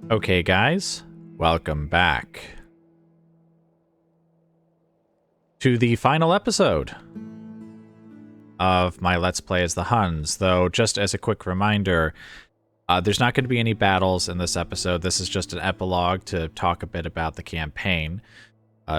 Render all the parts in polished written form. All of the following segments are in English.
Okay, guys, welcome back to the final episode of my Let's Play as the Huns, though just as a quick reminder, there's not going to be any battles in this episode. This is just an epilogue to talk a bit about the campaign.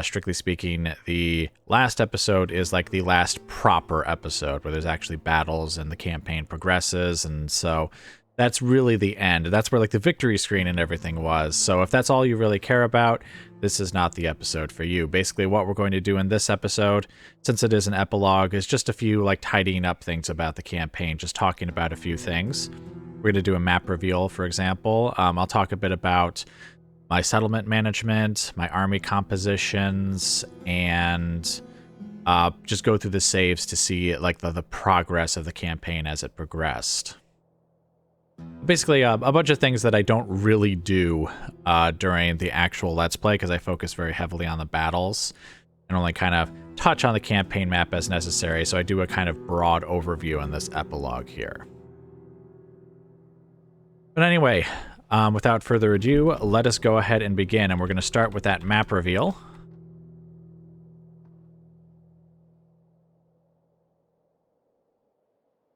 Strictly speaking, the last episode is like the last proper episode where there's actually battles and the campaign progresses, and so that's really the end. That's where like the victory screen and everything was. So if that's all you really care about, this is not the episode for you. Basically, what we're going to do in this episode, since it is an epilogue, is just a few like tidying up things about the campaign, just talking about a few things. We're going to do a map reveal, for example. I'll talk a bit about my settlement management, my army compositions, and just go through the saves to see like the progress of the campaign as it progressed. Basically, a bunch of things that I don't really do during the actual Let's Play because I focus very heavily on the battles and only kind of touch on the campaign map as necessary, so I do a kind of broad overview in this epilogue here. But anyway, without further ado, let us go ahead and begin, and we're going to start with that map reveal.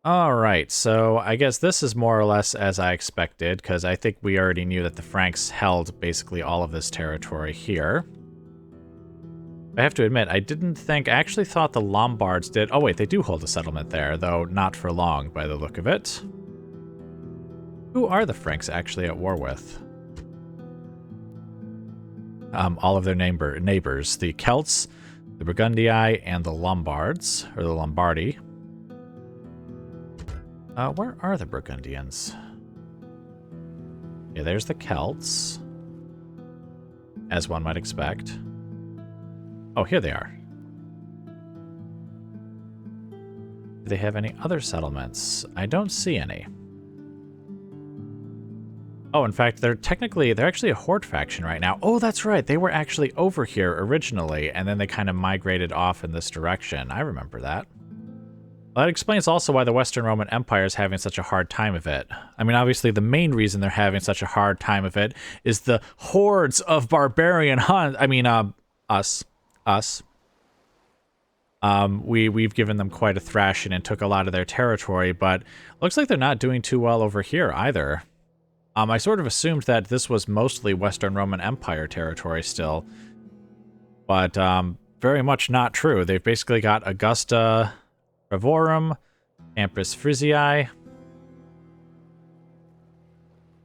Alright, so I guess this is more or less as I expected, because I think we already knew that the Franks held basically all of this territory here. I have to admit, I actually thought the Lombards did. Oh wait, they do hold a settlement there, though not for long by the look of it. Who are the Franks actually at war with? All of their neighbors, the Celts, the Burgundii, and the Lombards, or the Lombardi. Where are the Burgundians? Yeah, there's the Celts, as one might expect. Oh, here they are. Do they have any other settlements? I don't see any. Oh, in fact, they're actually a horde faction right now. Oh, that's right. They were actually over here originally, and then they kind of migrated off in this direction. I remember that. Well, that explains also why the Western Roman Empire is having such a hard time of it. I mean, obviously, the main reason they're having such a hard time of it is the hordes of barbarian Huns. I mean, us. We've given them quite a thrashing and took a lot of their territory, but looks like they're not doing too well over here either. I sort of assumed that this was mostly Western Roman Empire territory still, but very much not true. They've basically got Augusta Revorum, Campus Frizii,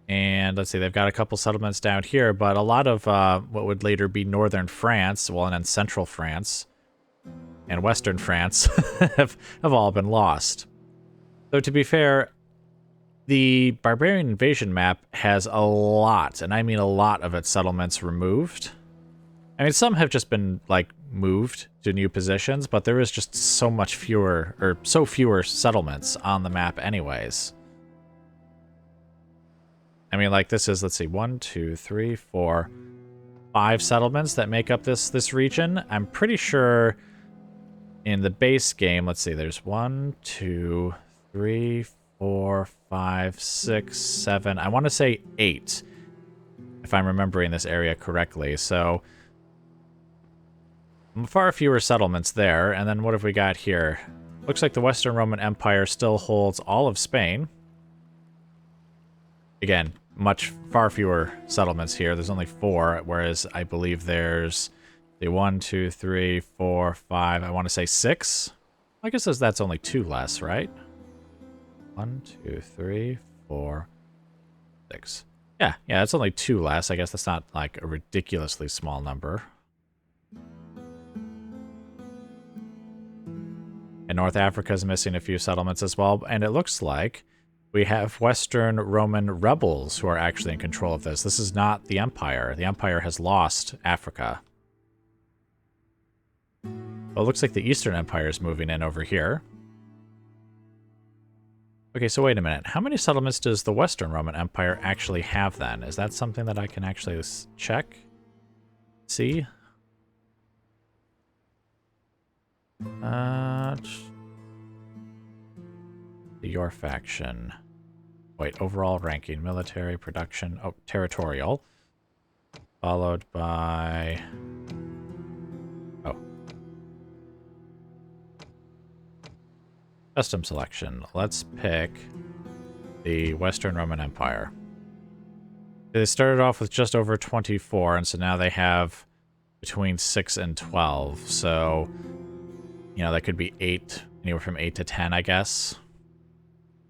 and let's see, they've got a couple settlements down here, but a lot of what would later be northern France, well, and then central France, and western France have all been lost. So to be fair, the Barbarian invasion map has a lot, and I mean a lot of its settlements removed. I mean, some have just been, like, moved to new positions, but there is just so fewer settlements on the map anyways. I mean, like, this is, let's see, 1, 2, 3, 4, 5 settlements that make up this region. I'm pretty sure in the base game, let's see, there's 1, 2, 3, 4, 5, 6, 7, I want to say 8, if I'm remembering this area correctly. So far fewer settlements there. And then what have we got here? Looks like the Western Roman Empire still holds all of Spain. Again, far fewer settlements here. There's only 4, whereas I believe there's the 1, 2, 3, 4, 5, I want to say 6. I guess that's only 2 less, right? 1, 2, 3, 4, 6. Yeah, that's only 2 less. I guess that's not like a ridiculously small number. And North Africa is missing a few settlements as well, and it looks like we have Western Roman rebels who are actually in control of this. This is not the Empire. The Empire has lost Africa. Well, it looks like the Eastern Empire is moving in over here. Okay, so wait a minute. How many settlements does the Western Roman Empire actually have then? Is that something that I can actually check? See? Your faction. Wait, overall ranking, military, production, oh, territorial. Followed by... Oh. Custom selection. Let's pick the Western Roman Empire. They started off with just over 24, and so now they have between 6 and 12. So, you know, that could be 8, anywhere from 8 to 10, I guess.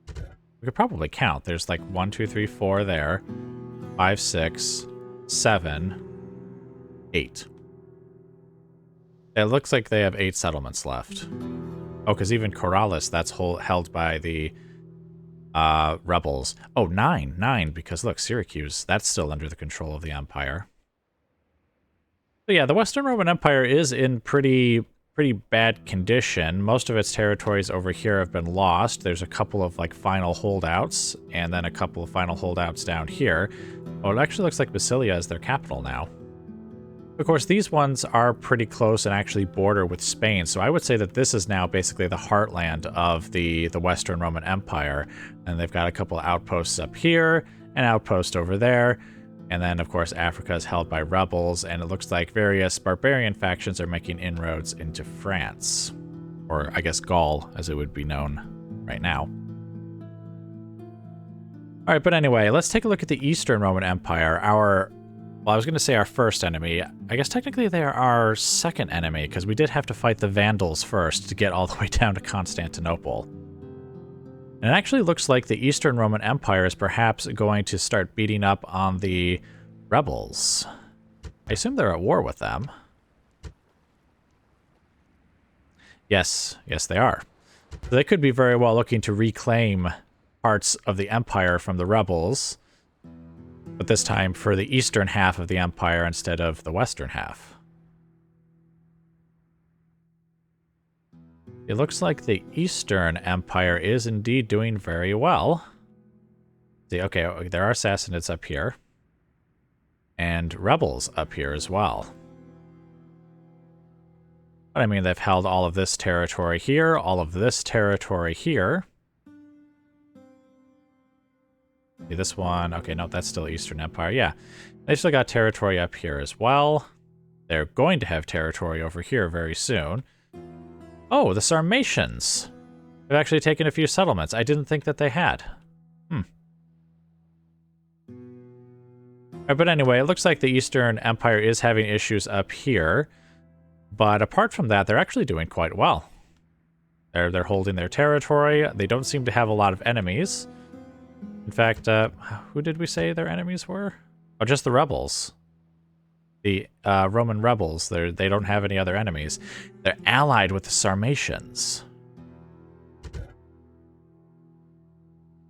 We could probably count. There's like 1, 2, 3, 4 there. 5, 6, 7, 8. It looks like they have 8 settlements left. Oh, because even Corrales, that's held by the rebels. Oh, 9, because look, Syracuse, that's still under the control of the Empire. But yeah, the Western Roman Empire is in pretty bad condition. Most of its territories over here have been lost. There's a couple of like final holdouts, and then a couple of final holdouts down here. Oh, it actually looks like Basilia is their capital now. Of course, these ones are pretty close and actually border with Spain, so I would say that this is now basically the heartland of the Western Roman Empire. And they've got a couple of outposts up here, an outpost over there, and then, of course, Africa is held by rebels, and it looks like various barbarian factions are making inroads into France. Or, I guess, Gaul, as it would be known right now. Alright, but anyway, let's take a look at the Eastern Roman Empire, well, I was going to say our first enemy. I guess technically they are our second enemy, because we did have to fight the Vandals first to get all the way down to Constantinople. And it actually looks like the Eastern Roman Empire is perhaps going to start beating up on the rebels. I assume they're at war with them. Yes, they are. So they could be very well looking to reclaim parts of the Empire from the rebels, but this time for the eastern half of the Empire instead of the western half. It looks like the Eastern Empire is indeed doing very well. See, okay, there are Sassanids up here. And rebels up here as well. But I mean, they've held all of this territory here, all of this territory here. See, this one, okay, no, that's still Eastern Empire, yeah. They still got territory up here as well. They're going to have territory over here very soon. Oh, the Sarmatians. They've actually taken a few settlements. I didn't think that they had. But anyway, it looks like the Eastern Empire is having issues up here. But apart from that, they're actually doing quite well. They're holding their territory. They don't seem to have a lot of enemies. In fact, who did we say their enemies were? Oh, just the rebels. The Roman rebels. They don't have any other enemies. They're allied with the Sarmatians.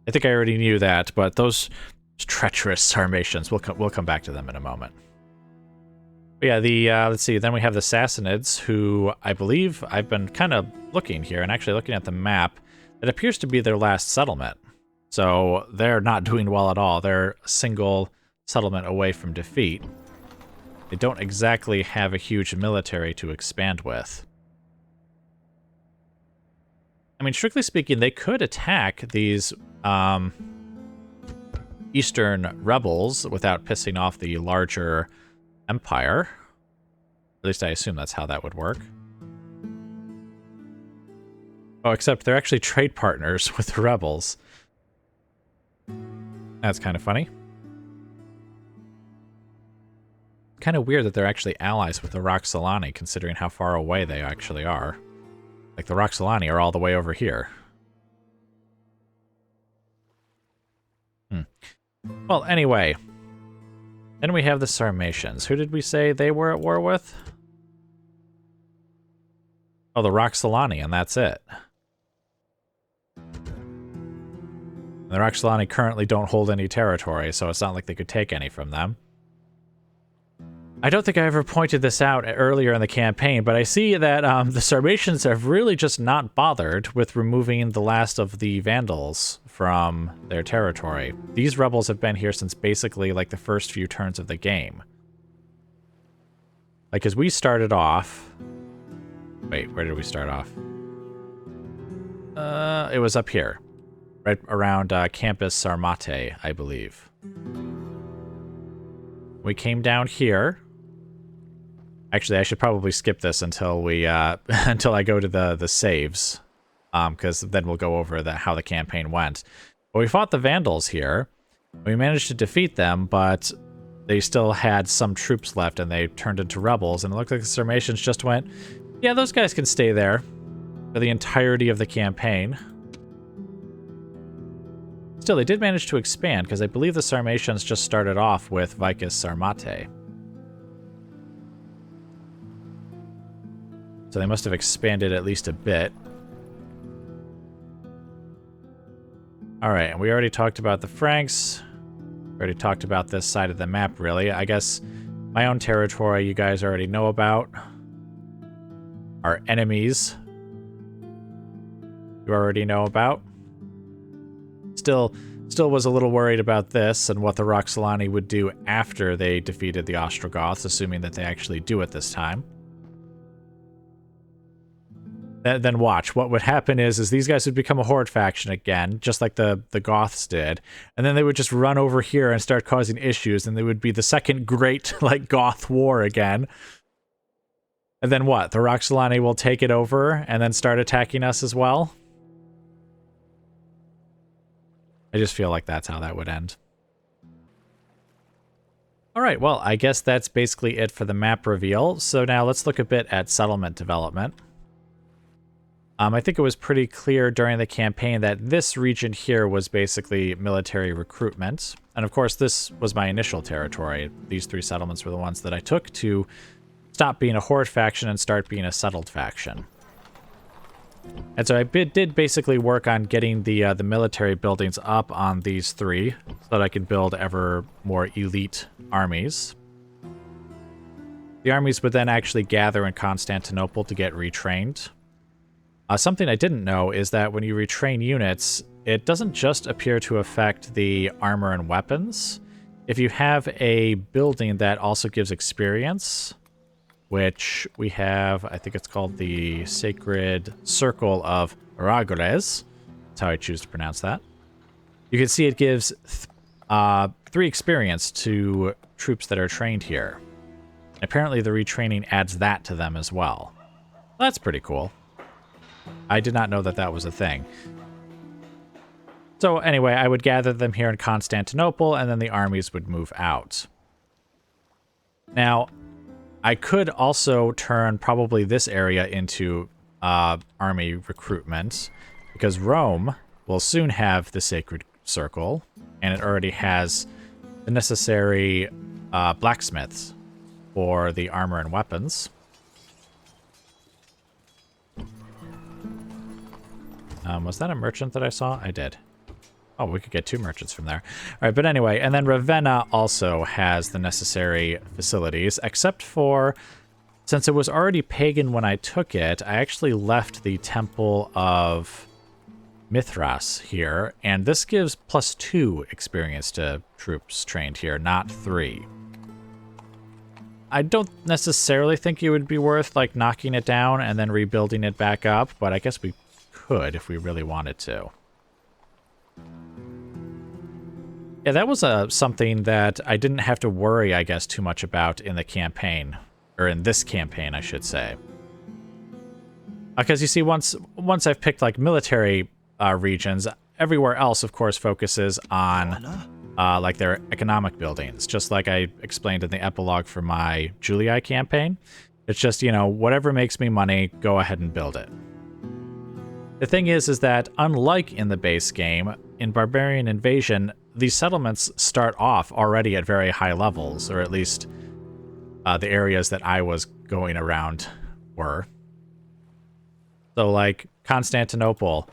I think I already knew that, but those treacherous Sarmatians, we'll come back to them in a moment. But yeah, let's see, then we have the Sassanids, who I believe I've been kind of looking here, and actually looking at the map, it appears to be their last settlement. So they're not doing well at all. They're a single settlement away from defeat. They don't exactly have a huge military to expand with. I mean, strictly speaking, they could attack these Eastern rebels without pissing off the larger empire. At least I assume that's how that would work. Oh, except they're actually trade partners with the rebels. That's kind of funny. Kind of weird that they're actually allies with the Roxolani, considering how far away they actually are. Like, the Roxolani are all the way over here. Well, anyway. Then we have the Sarmatians. Who did we say they were at war with? Oh, the Roxolani, and that's it. The Roxolani currently don't hold any territory, so it's not like they could take any from them. I don't think I ever pointed this out earlier in the campaign, but I see that the Sarmatians have really just not bothered with removing the last of the Vandals from their territory. These rebels have been here since basically like the first few turns of the game. Like, as we started off... Wait, where did we start off? It was up here. right around Campus Sarmate, I believe. We came down here. Actually, I should probably skip this until we until I go to the saves, because then we'll go over how the campaign went. But we fought the Vandals here. We managed to defeat them, but they still had some troops left, and they turned into rebels. And it looked like the Sarmatians just went, yeah, those guys can stay there for the entirety of the campaign. Still, they did manage to expand, because I believe the Sarmatians just started off with Vicus Sarmate. So they must have expanded at least a bit. Alright, and we already talked about the Franks. We already talked about this side of the map, really. I guess my own territory you guys already know about. Our enemies you already know about. Still was a little worried about this and what the Roxolani would do after they defeated the Ostrogoths, assuming that they actually do it this time. Then watch. What would happen is these guys would become a horde faction again, just like the Goths did, and then they would just run over here and start causing issues, and they would be the second great, like, Goth war again. And then what? The Roxolani will take it over and then start attacking us as well? I just feel like that's how that would end. Alright, well, I guess that's basically it for the map reveal. So now let's look a bit at settlement development. I think it was pretty clear during the campaign that this region here was basically military recruitment. And of course, this was my initial territory. These 3 settlements were the ones that I took to stop being a horde faction and start being a settled faction. And so I did basically work on getting the military buildings up on these 3 so that I could build ever more elite armies. The armies would then actually gather in Constantinople to get retrained. Something I didn't know is that when you retrain units, it doesn't just appear to affect the armor and weapons. If you have a building that also gives experience, which we have, I think it's called the Sacred Circle of Ragoles. That's how I choose to pronounce that. You can see it gives 3 experience to troops that are trained here. Apparently the retraining adds that to them as well. That's pretty cool. I did not know that that was a thing. So anyway, I would gather them here in Constantinople, and then the armies would move out. Now, I could also turn probably this area into army recruitment, because Rome will soon have the Sacred Circle, and it already has the necessary blacksmiths for the armor and weapons. Was that a merchant that I saw? I did. Oh, we could get 2 merchants from there. All right, but anyway, and then Ravenna also has the necessary facilities, except for, since it was already pagan when I took it, I actually left the Temple of Mithras here, and this gives +2 experience to troops trained here, not 3. I don't necessarily think it would be worth, like, knocking it down and then rebuilding it back up, but I guess we could if we really wanted to. Yeah, that was something that I didn't have to worry, I guess, too much about in the campaign. Or in this campaign, I should say. Because you see, once I've picked, like, military regions, everywhere else, of course, focuses on, like, their economic buildings. Just like I explained in the epilogue for my Julii campaign. It's just, you know, whatever makes me money, go ahead and build it. The thing is that unlike in the base game, in Barbarian Invasion, these settlements start off already at very high levels, or at least the areas that I was going around were. So, like, Constantinople,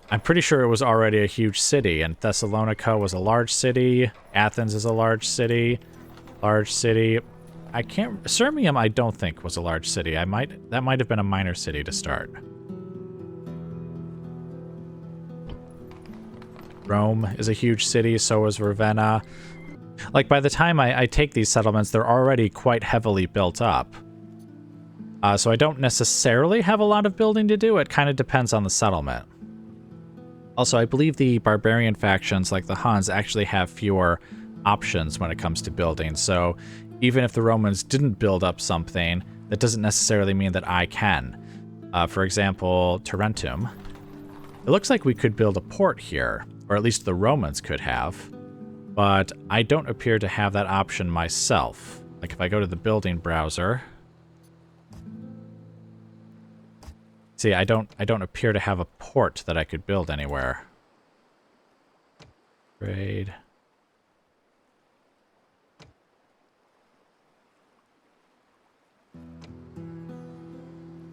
I'm pretty sure it was already a huge city, and Thessalonica was a large city, Athens is a large city. Sirmium I don't think was a large city. That might have been a minor city to start. Rome is a huge city, so is Ravenna. Like, by the time I take these settlements, they're already quite heavily built up. So I don't necessarily have a lot of building to do. It kind of depends on the settlement. Also, I believe the Barbarian factions, like the Huns, actually have fewer options when it comes to building. So even if the Romans didn't build up something, that doesn't necessarily mean that I can. For example, Tarentum. It looks like we could build a port here, or at least the Romans could have, but I don't appear to have that option myself. Like if I go to the building browser, see, I don't appear to have a port that I could build anywhere. Trade.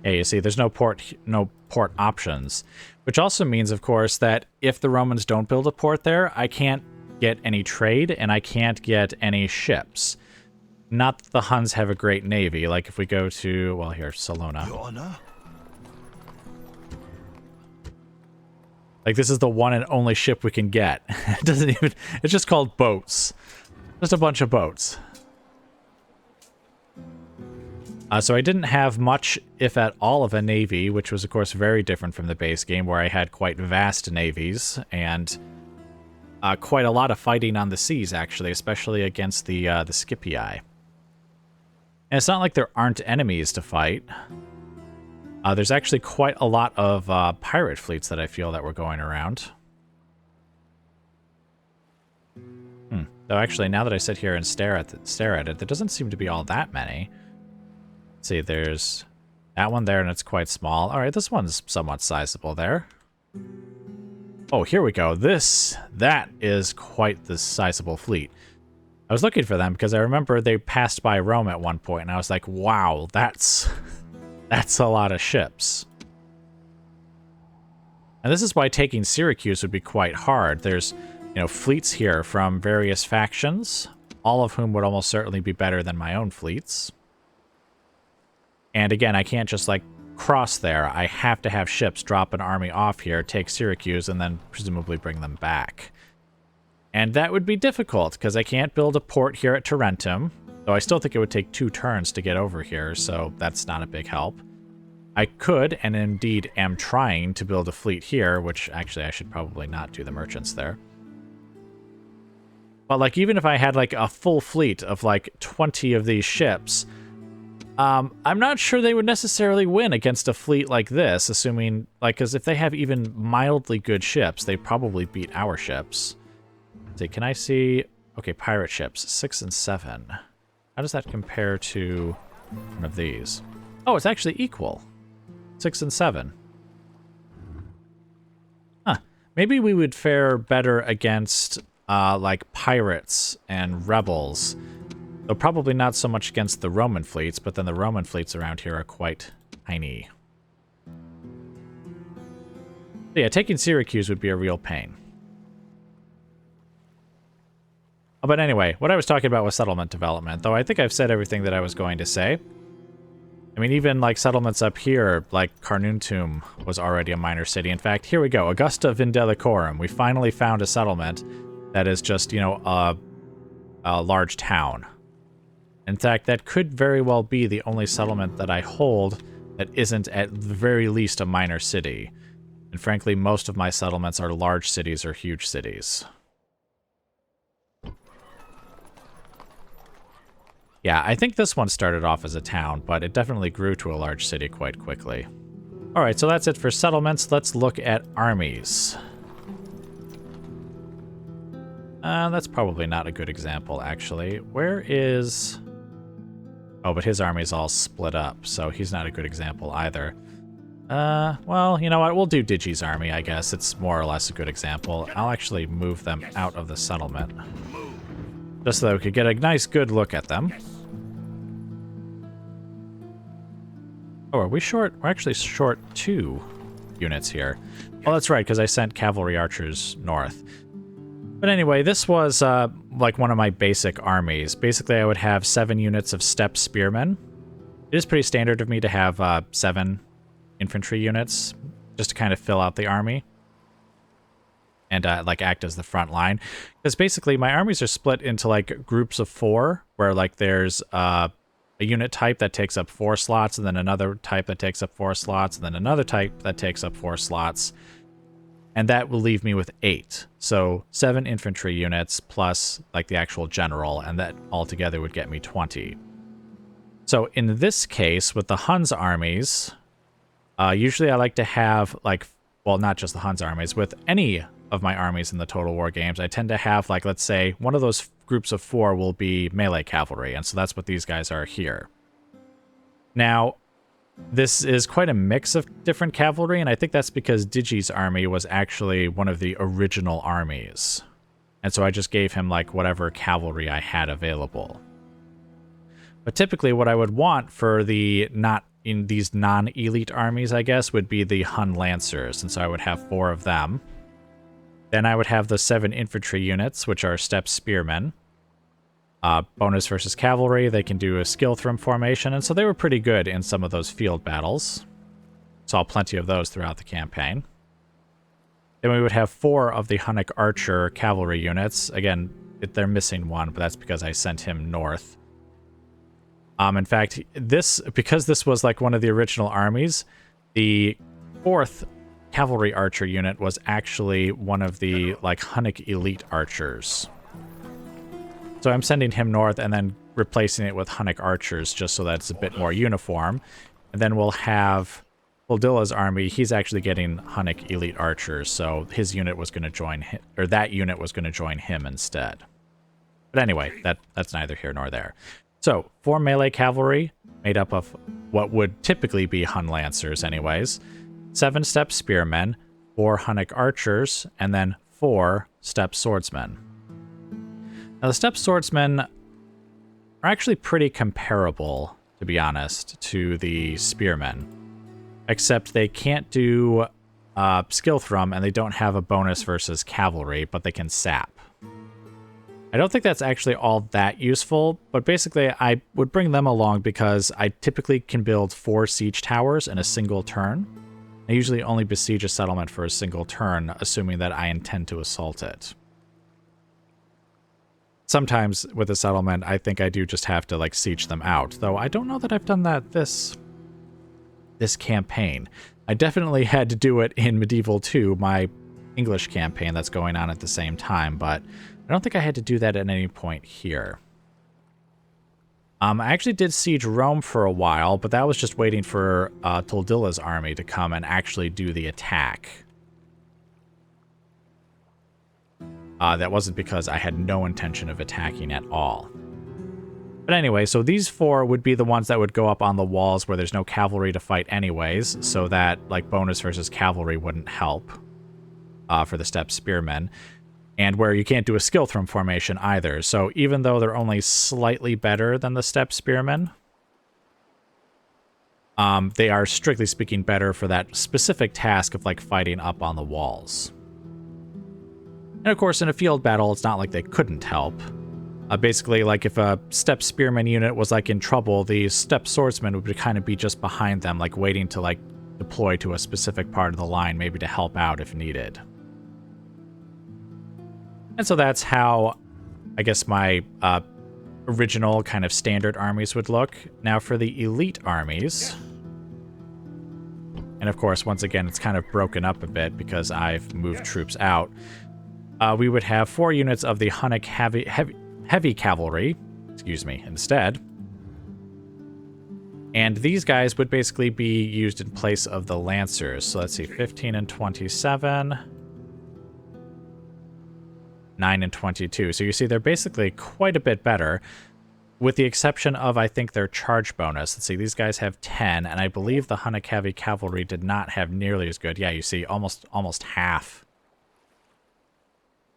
Yeah, you see, there's no port options, which also means, of course, that if the Romans don't build a port there, I can't get any trade and I can't get any ships. Not that the Huns have a great navy. Like if we go to, well, here, Salona. Your honor? Like this is the one and only ship we can get. It doesn't even, it's just called boats. Just a bunch of boats. So I didn't have much, if at all, of a navy, which was, of course, very different from the base game, where I had quite vast navies, and quite a lot of fighting on the seas, actually, especially against the Scipii. And it's not like there aren't enemies to fight. There's actually quite a lot of pirate fleets that I feel that were going around. Though actually, now that I sit here and stare at it, there doesn't seem to be all that many. See, there's that one there, and it's quite small. All right, this one's somewhat sizable there. Oh, here we go. That is quite the sizable fleet. I was looking for them because I remember they passed by Rome at one point, and I was like, wow, that's a lot of ships. And this is why taking Syracuse would be quite hard. There's, fleets here from various factions, all of whom would almost certainly be better than my own fleets. And again, I can't just, cross there. I have to have ships drop an army off here, take Syracuse, and then presumably bring them back. And that would be difficult, because I can't build a port here at Tarentum, though I still think it would take 2 turns to get over here, so that's not a big help. I could, and indeed am trying, to build a fleet here, which actually I should probably not do the merchants there. But, even if I had, a full fleet of, 20 of these ships, I'm not sure they would necessarily win against a fleet like this, assuming, because if they have even mildly good ships, they probably beat our ships. See, can I see... Okay, pirate ships, 6 and 7. How does that compare to one of these? Oh, it's actually equal. 6 and 7. Huh. Maybe we would fare better against, pirates and rebels. Though probably not so much against the Roman fleets, but then the Roman fleets around here are quite tiny. So yeah, taking Syracuse would be a real pain. Oh, but anyway, what I was talking about was settlement development, though I think I've said everything that I was going to say. I mean, even, settlements up here, like Carnuntum was already a minor city. In fact, here we go, Augusta Vindelicorum. We finally found a settlement that is just, a large town. In fact, that could very well be the only settlement that I hold that isn't at the very least a minor city. And frankly, most of my settlements are large cities or huge cities. Yeah, I think this one started off as a town, but it definitely grew to a large city quite quickly. Alright, so that's it for settlements. Let's look at armies. That's probably not a good example, actually. Where is... Oh, but his army's all split up, so he's not a good example either. Well, you know what? We'll do Digi's army, I guess. It's more or less a good example. I'll actually move them out of the settlement. Just so that we could get a nice, good look at them. Oh, are we short? We're actually short 2 units here. Well, that's right, because I sent cavalry archers north. But anyway, this was, one of my basic armies. Basically, I would have 7 units of steppe spearmen. It is pretty standard of me to have 7 infantry units, just to kind of fill out the army. And, act as the front line. Because basically, my armies are split into, groups of 4, where, there's a unit type that takes up 4 slots, and then another type that takes up 4 slots, and then another type that takes up 4 slots. And that will leave me with 8. So 7 infantry units plus like the actual general, and that altogether would get me 20. So in this case, with the Huns armies, usually I like to have like, well, not just the Huns armies, with any of my armies in the Total War games, I tend to have like, let's say, one of those groups of 4 will be melee cavalry, and so that's what these guys are here. Now, this is quite a mix of different cavalry, and I think that's because Digi's army was actually one of the original armies. And so I just gave him like whatever cavalry I had available. But typically what I would want for the these non-elite armies, I guess, would be the Hun Lancers, and so I would have 4 of them. Then I would have the 7 infantry units, which are steppe spearmen. Bonus versus cavalry, they can do a skill thrum formation, and so they were pretty good in some of those field battles. Saw plenty of those throughout the campaign. Then we would have 4 of the Hunnic archer cavalry units. Again, they're missing 1, but that's because I sent him north. In fact, because this was like one of the original armies, the 4th cavalry archer unit was actually one of the like Hunnic elite archers. So I'm sending him north and then replacing it with Hunnic archers just so that it's a bit more uniform. And then we'll have Uldilla's army. He's actually getting Hunnic elite archers, so his unit was going to join him, or that unit was going to join him instead. But anyway, that's neither here nor there. So 4 melee cavalry made up of what would typically be Hun Lancers anyways, 7 steppe spearmen, 4 Hunnic archers, and then 4 steppe swordsmen. Now, the steppe swordsmen are actually pretty comparable, to be honest, to the spearmen, except they can't do skill thrum, and they don't have a bonus versus cavalry, but they can sap. I don't think that's actually all that useful, but basically I would bring them along because I typically can build 4 siege towers in a single turn. I usually only besiege a settlement for a single turn, assuming that I intend to assault it. Sometimes with a settlement, I think I do just have to like siege them out, though I don't know that I've done that this campaign. I definitely had to do it in Medieval 2, my English campaign that's going on at the same time, but I don't think I had to do that at any point here. I actually did siege Rome for a while, but that was just waiting for Tuldilla's army to come and actually do the attack. That wasn't because I had no intention of attacking at all. But anyway, so these 4 would be the ones that would go up on the walls where there's no cavalry to fight anyways, so that like bonus versus cavalry wouldn't help for the steppe spearmen, and where you can't do a skill thrum formation either. So even though they're only slightly better than the steppe spearmen, they are strictly speaking better for that specific task of like fighting up on the walls. And of course, in a field battle, it's not like they couldn't help. Basically, like if a steppe spearman unit was like in trouble, the steppe swordsman would kind of be just behind them, like waiting to like deploy to a specific part of the line, maybe to help out if needed. And so that's how, I guess, my original kind of standard armies would look. Now for the elite armies, and of course, once again, it's kind of broken up a bit because I've moved troops out. We would have 4 units of the Hunnic heavy cavalry, instead. And these guys would basically be used in place of the Lancers. So let's see, 15 and 27, 9 and 22. So you see they're basically quite a bit better, with the exception of, I think, their charge bonus. Let's see, these guys have 10, and I believe the Hunnic heavy cavalry did not have nearly as good. Yeah, you see, almost half.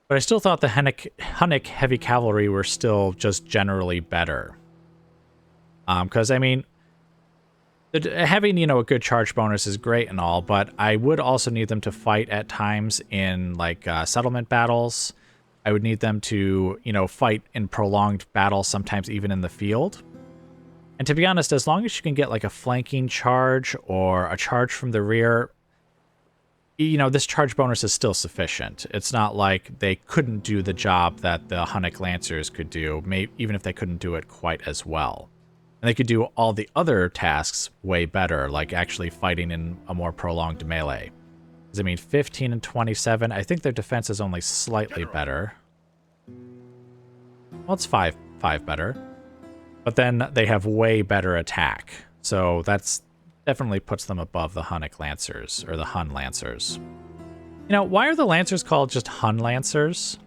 But I still thought the Hunnic heavy cavalry were still just generally better. Because, I mean, having, a good charge bonus is great and all, but I would also need them to fight at times in, like, settlement battles. I would need them to, fight in prolonged battles, sometimes even in the field. And to be honest, as long as you can get, like, a flanking charge or a charge from the rear, this charge bonus is still sufficient. It's not like they couldn't do the job that the Hunnic Lancers could do, even if they couldn't do it quite as well. And they could do all the other tasks way better, like actually fighting in a more prolonged melee. Does it mean 15 and 27? I think their defense is only slightly better. Well, it's five better. But then they have way better attack. So that's definitely puts them above the Hunnic Lancers, or the Hun Lancers. You know, why are the Lancers called just Hun Lancers?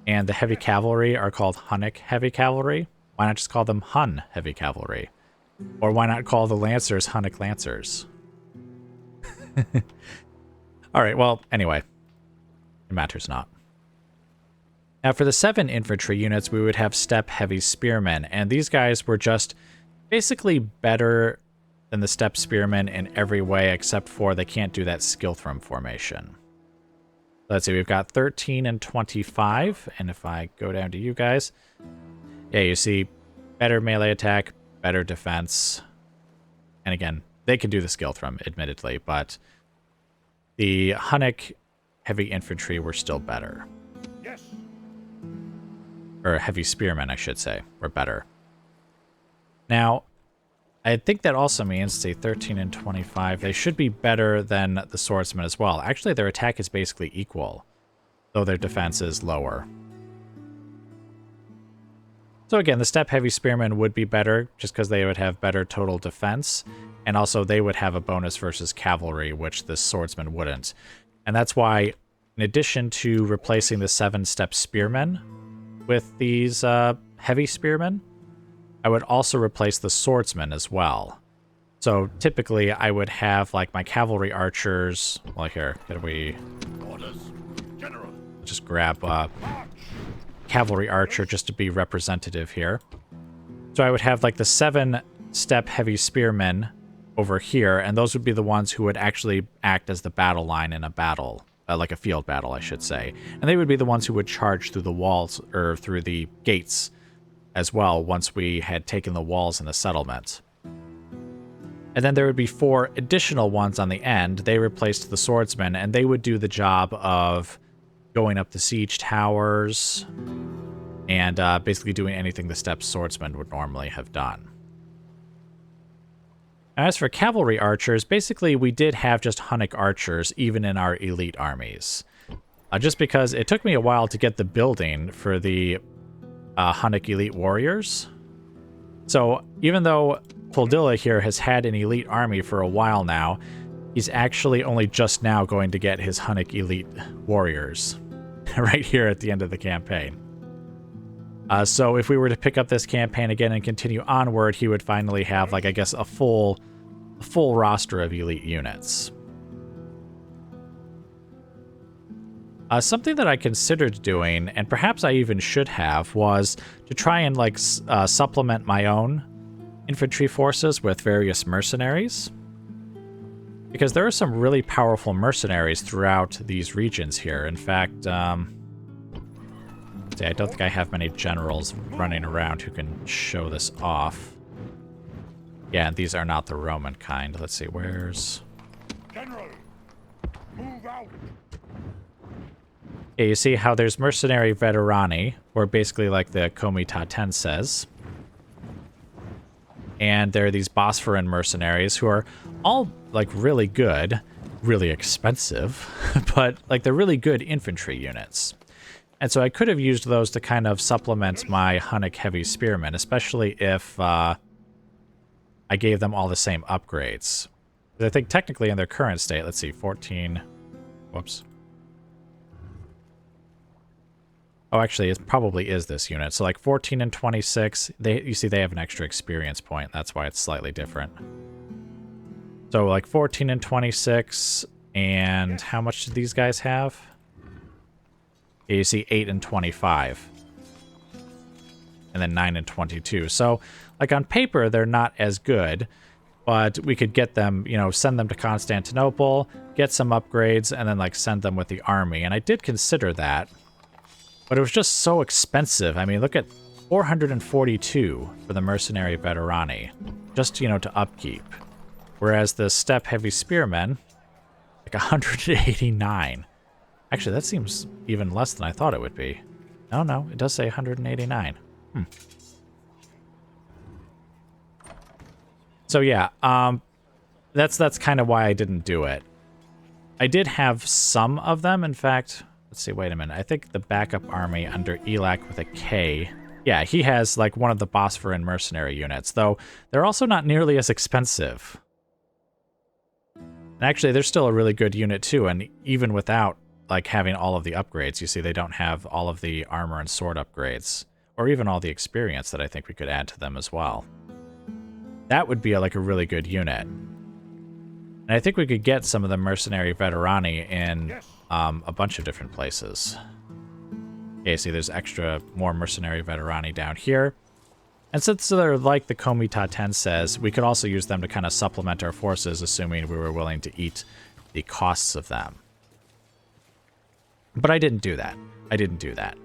And the Heavy Cavalry are called Hunnic Heavy Cavalry? Why not just call them Hun Heavy Cavalry? Or why not call the Lancers Hunnic Lancers? Alright, well, anyway. It matters not. Now, for the 7 infantry units, we would have Steppe Heavy Spearmen, and these guys were just basically better than the Steppe Spearmen in every way, except for they can't do that Skilthrum formation. Let's see, we've got 13 and 25, and if I go down to you guys, yeah, you see better melee attack, better defense, and again, they can do the Skilthrum, admittedly, but the Hunnic Heavy Infantry were still better. Yes. Or Heavy Spearmen, I should say, were better. Now, I think that also means, say, 13 and 25, they should be better than the Swordsmen as well. Actually, their attack is basically equal, though their defense is lower. So again, the Steppe Heavy Spearmen would be better, just because they would have better total defense, and also they would have a bonus versus cavalry, which the Swordsmen wouldn't. And that's why, in addition to replacing the 7 Steppe Spearmen with these Heavy Spearmen, I would also replace the Swordsmen as well. So typically I would have like my cavalry archers. Well, here, can we Orders, General. just grab cavalry archer just to be representative here. So I would have like the 7 Steppe Heavy Spearmen over here, and those would be the ones who would actually act as the battle line in a battle. Like a field battle, I should say. And they would be the ones who would charge through the walls, or through the gates as well, once we had taken the walls in the settlement. And then there would be 4 additional ones on the end. They replaced the swordsmen, and they would do the job of going up the siege towers and basically doing anything the Steppe swordsmen would normally have done. As for cavalry archers, basically we did have just Hunnic archers, even in our elite armies. Just because it took me a while to get the building for the Hunnic elite warriors. So even though Puldilla here has had an elite army for a while now, he's actually only just now going to get his Hunnic elite warriors right here at the end of the campaign. So if we were to pick up this campaign again and continue onward, he would finally have, like, I guess, a full roster of elite units. Something that I considered doing, and perhaps I even should have, was to try and like supplement my own infantry forces with various mercenaries. Because there are some really powerful mercenaries throughout these regions here. In fact, I don't think I have many generals running around who can show this off. Yeah, these are not the Roman kind. Let's see, where's... General, move out. Yeah, you see how there's mercenary veterani, or basically like the Comitaten says. And there are these Bosphorus mercenaries who are all like really good, really expensive, but like they're really good infantry units. And so I could have used those to kind of supplement my Hunnic Heavy Spearmen, especially if I gave them all the same upgrades. I think technically in their current state, let's see, 14... Whoops. Oh, actually, it probably is this unit. So like 14 and 26, you see they have an extra experience point. That's why it's slightly different. So like 14 and 26, and how much do these guys have? Yeah, you see 8 and 25. And then 9 and 22. So like on paper, they're not as good, but we could get them, you know, send them to Constantinople, get some upgrades, and then like send them with the army. And I did consider that. But it was just so expensive. I mean, look at 442 for the mercenary veterani, just, you know, to upkeep. Whereas the Steppe Heavy Spearmen, like 189. Actually, that seems even less than I thought it would be. No, it does say 189. So yeah, that's kind of why I didn't do it. I did have some of them. In fact, let's see, wait a minute. I think the backup army under Elac with a K. Yeah, he has like one of the Bosphorian mercenary units, though they're also not nearly as expensive. And actually, they're still a really good unit too, and even without like having all of the upgrades, you see they don't have all of the armor and sword upgrades, or even all the experience that I think we could add to them as well. That would be like a really good unit. And I think we could get some of the mercenary veterani in a bunch of different places. Okay, see there's more mercenary veterani down here. And since they're like the Komita 10 says, we could also use them to kind of supplement our forces, assuming we were willing to eat the costs of them. But I didn't do that. I didn't do that.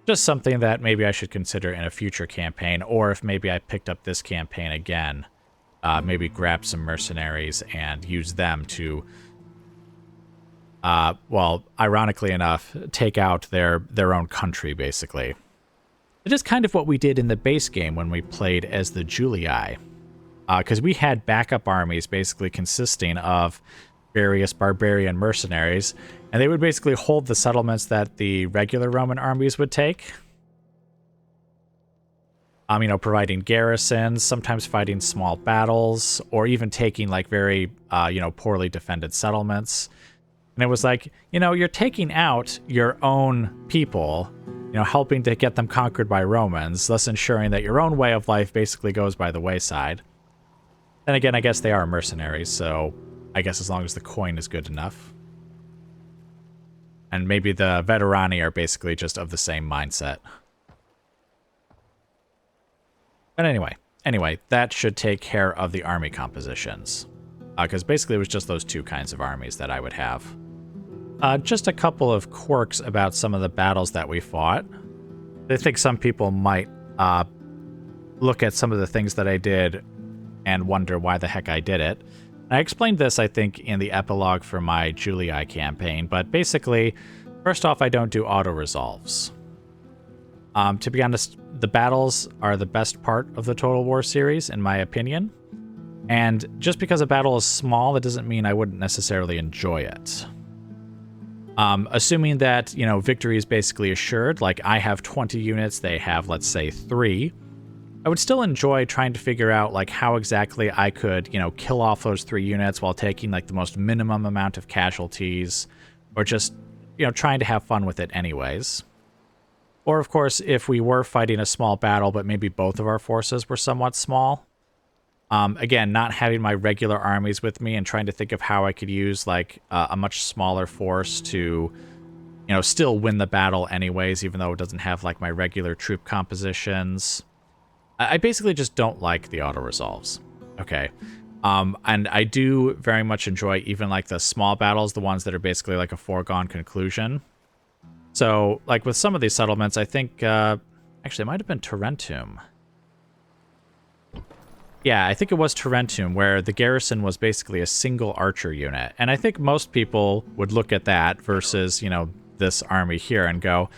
Just something that maybe I should consider in a future campaign, or if maybe I picked up this campaign again, maybe grab some mercenaries and use them to, well, ironically enough, take out their own country, basically. It is kind of what we did in the base game when we played as the Julii, because we had backup armies basically consisting of various barbarian mercenaries, and they would basically hold the settlements that the regular Roman armies would take. You know, providing garrisons, sometimes fighting small battles, or even taking like very, you know, poorly defended settlements. And it was like, you know, you're taking out your own people, you know, helping to get them conquered by Romans, thus ensuring that your own way of life basically goes by the wayside. Then again, I guess they are mercenaries, so I guess as long as the coin is good enough. And maybe the veterani are basically just of the same mindset. But anyway, that should take care of the army compositions. Because basically it was just those two kinds of armies that I would have. Just a couple of quirks about some of the battles that we fought. I think some people might look at some of the things that I did and wonder why the heck I did it. I explained this, I think, in the epilogue for my Julii campaign, but basically, first off, I don't do auto-resolves. To be honest, the battles are the best part of the Total War series, in my opinion. And just because a battle is small, that doesn't mean I wouldn't necessarily enjoy it. Assuming that, you know, victory is basically assured, like I have 20 units, they have, let's say, 3, I would still enjoy trying to figure out, like, how exactly I could, you know, kill off those 3 units while taking, like, the most minimum amount of casualties, or just, you know, trying to have fun with it anyways. Or, of course, if we were fighting a small battle, but maybe both of our forces were somewhat small. Again, not having my regular armies with me and trying to think of how I could use, like, a much smaller force to, you know, still win the battle anyways, even though it doesn't have, like, my regular troop compositions. I basically just don't like the auto-resolves, okay? And I do very much enjoy even, like, the small battles, the ones that are basically, like, a foregone conclusion. So, like, with some of these settlements, I think, actually, it might have been Tarentum. Yeah, I think it was Tarentum, where the garrison was basically a single archer unit. And I think most people would look at that versus, you know, this army here and go,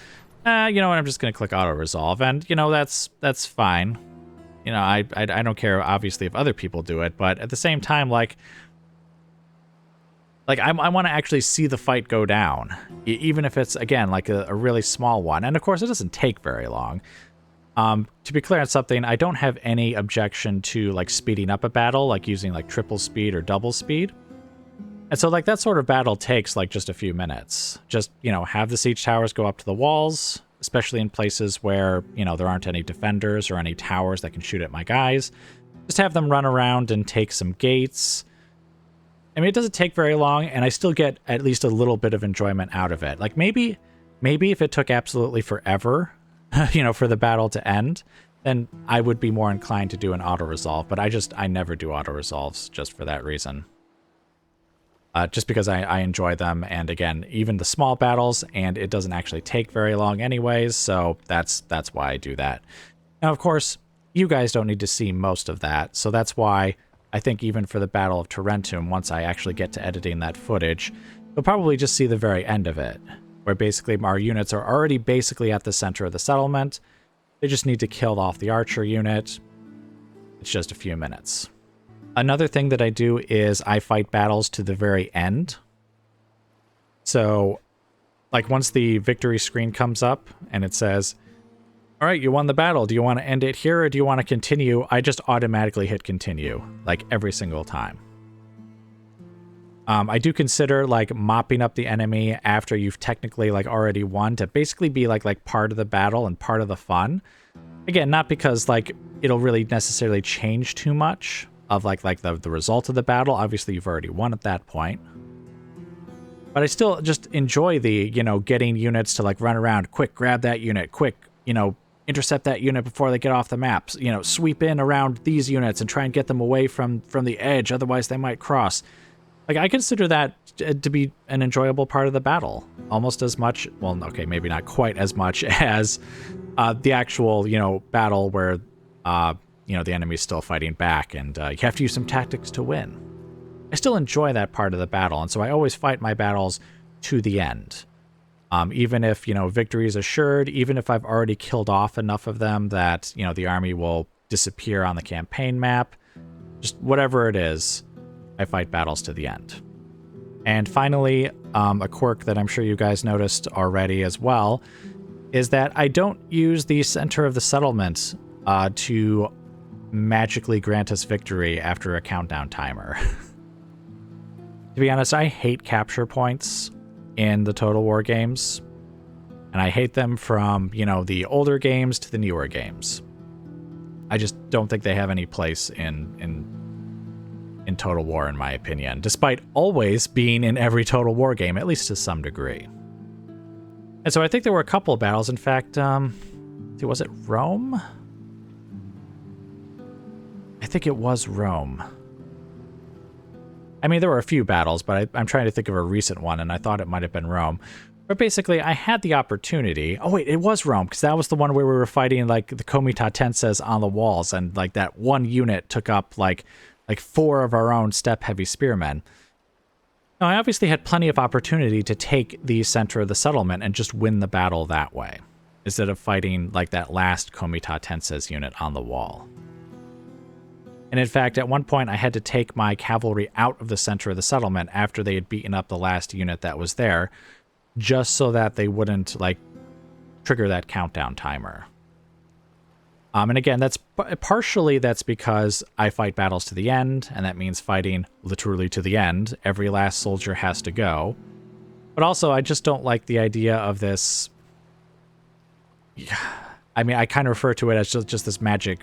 you know what, I'm just going to click auto-resolve. And, you know, that's fine. You know, I don't care, obviously, if other people do it. But at the same time, like I want to actually see the fight go down. Even if it's, again, like a really small one. And, of course, it doesn't take very long. To be clear on something, I don't have any objection to, like, speeding up a battle, like using, like, triple speed or double speed. And so, like, that sort of battle takes, like, just a few minutes. Just, you know, have the siege towers go up to the walls, especially in places where, you know, there aren't any defenders or any towers that can shoot at my guys. Just have them run around and take some gates. I mean, it doesn't take very long, and I still get at least a little bit of enjoyment out of it. Like, maybe if it took absolutely forever, you know, for the battle to end, then I would be more inclined to do an auto-resolve. But I never do auto-resolves just for that reason. Just because I enjoy them, and again, even the small battles, and it doesn't actually take very long anyways, so that's why I do that. Now, of course, you guys don't need to see most of that, so that's why I think even for the Battle of Tarentum, once I actually get to editing that footage, you'll probably just see the very end of it, where basically our units are already basically at the center of the settlement. They just need to kill off the archer unit. It's just a few minutes. Another thing that I do is I fight battles to the very end. So, like, once the victory screen comes up and it says, all right, you won the battle. Do you want to end it here or do you want to continue? I just automatically hit continue, like, every single time. I do consider, like, mopping up the enemy after you've technically, like, already won to basically be, like part of the battle and part of the fun. Again, not because, like, it'll really necessarily change too much of, like the result of the battle. Obviously, you've already won at that point. But I still just enjoy the, getting units to, like, run around. Quick, grab that unit. Quick, intercept that unit before they get off the maps. Sweep in around these units and try and get them away from the edge. Otherwise, they might cross. Like, I consider that to be an enjoyable part of the battle. Almost as much, well, okay, maybe not quite as much as the actual, battle where, the enemy's still fighting back and you have to use some tactics to win. I still enjoy that part of the battle, and so I always fight my battles to the end. Even if, victory is assured, even if I've already killed off enough of them that, the army will disappear on the campaign map, just whatever it is, I fight battles to the end. And finally, a quirk that I'm sure you guys noticed already as well, is that I don't use the center of the settlement to magically grant us victory after a countdown timer. To be honest, I hate capture points in the Total War games. And I hate them from, the older games to the newer games. I just don't think they have any place in Total War, in my opinion, despite always being in every Total War game, at least to some degree. And so I think there were a couple of battles. In fact, was it Rome? I think it was Rome. I mean, there were a few battles, but I'm trying to think of a recent one, and I thought it might have been Rome. But basically, I had the opportunity. Oh, wait, it was Rome, because that was the one where we were fighting, like, the Comitatenses on the walls, and, like, that one unit took up, like 4 of our own step-heavy spearmen. Now, I obviously had plenty of opportunity to take the center of the settlement and just win the battle that way, instead of fighting, like, that last Comitatenses unit on the wall. And in fact, at one point, I had to take my cavalry out of the center of the settlement after they had beaten up the last unit that was there, just so that they wouldn't, like, trigger that countdown timer. And again, that's because I fight battles to the end, and that means fighting literally to the end. Every last soldier has to go. But also, I just don't like the idea of this. I mean, I kind of refer to it as just this magic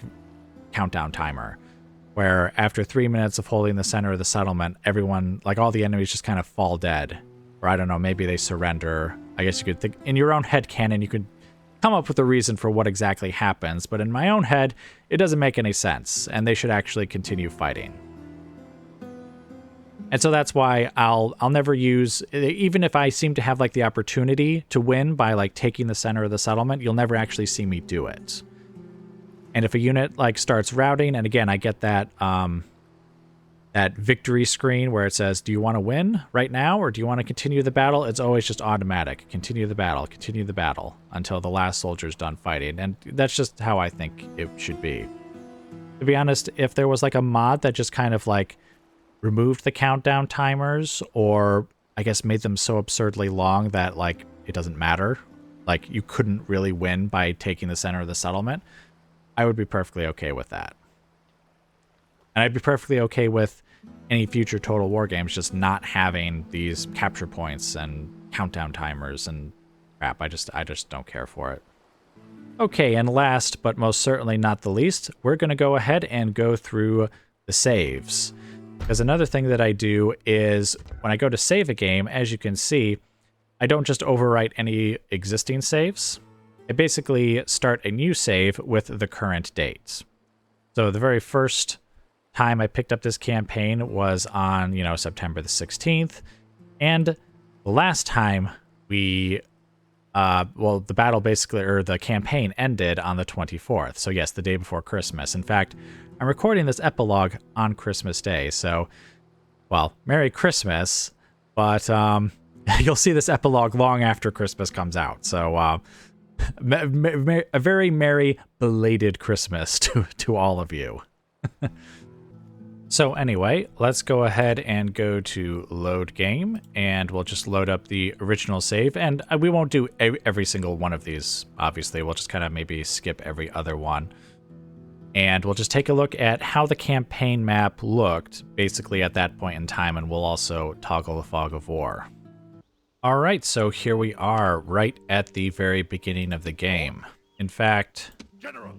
countdown timer, where after 3 minutes of holding the center of the settlement, everyone, like all the enemies, just kind of fall dead. Or I don't know, maybe they surrender. I guess you could think, in your own head canon, you could come up with a reason for what exactly happens, but in my own head, it doesn't make any sense, and they should actually continue fighting. And so that's why I'll never use, even if I seem to have, like, the opportunity to win by, like, taking the center of the settlement, you'll never actually see me do it. And if a unit, like, starts routing, and again, I get that that victory screen where it says, do you want to win right now, or do you want to continue the battle? It's always just automatic. Continue the battle until the last soldier's done fighting. And that's just how I think it should be. To be honest, if there was, like, a mod that just kind of, like, removed the countdown timers, or I guess made them so absurdly long that, like, it doesn't matter, like, you couldn't really win by taking the center of the settlement, I would be perfectly okay with that. And I'd be perfectly okay with any future Total War games just not having these capture points and countdown timers and crap. I just don't care for it. Okay, and last but most certainly not the least, we're going to go ahead and go through the saves. Because another thing that I do is when I go to save a game, as you can see, I don't just overwrite any existing saves. I basically start a new save with the current date. So the very first time I picked up this campaign was on, September the 16th. And the last time the battle basically, or the campaign ended on the 24th. So yes, the day before Christmas. In fact, I'm recording this epilogue on Christmas Day. So, well, Merry Christmas. But you'll see this epilogue long after Christmas comes out. So a very merry belated Christmas to all of you. So anyway, let's go ahead and go to load game, and we'll just load up the original save. And we won't do every single one of these, obviously. We'll just kind of maybe skip every other one. And we'll just take a look at how the campaign map looked, basically at that point in time, and we'll also toggle the fog of war. All right, so here we are, right at the very beginning of the game. In fact, General.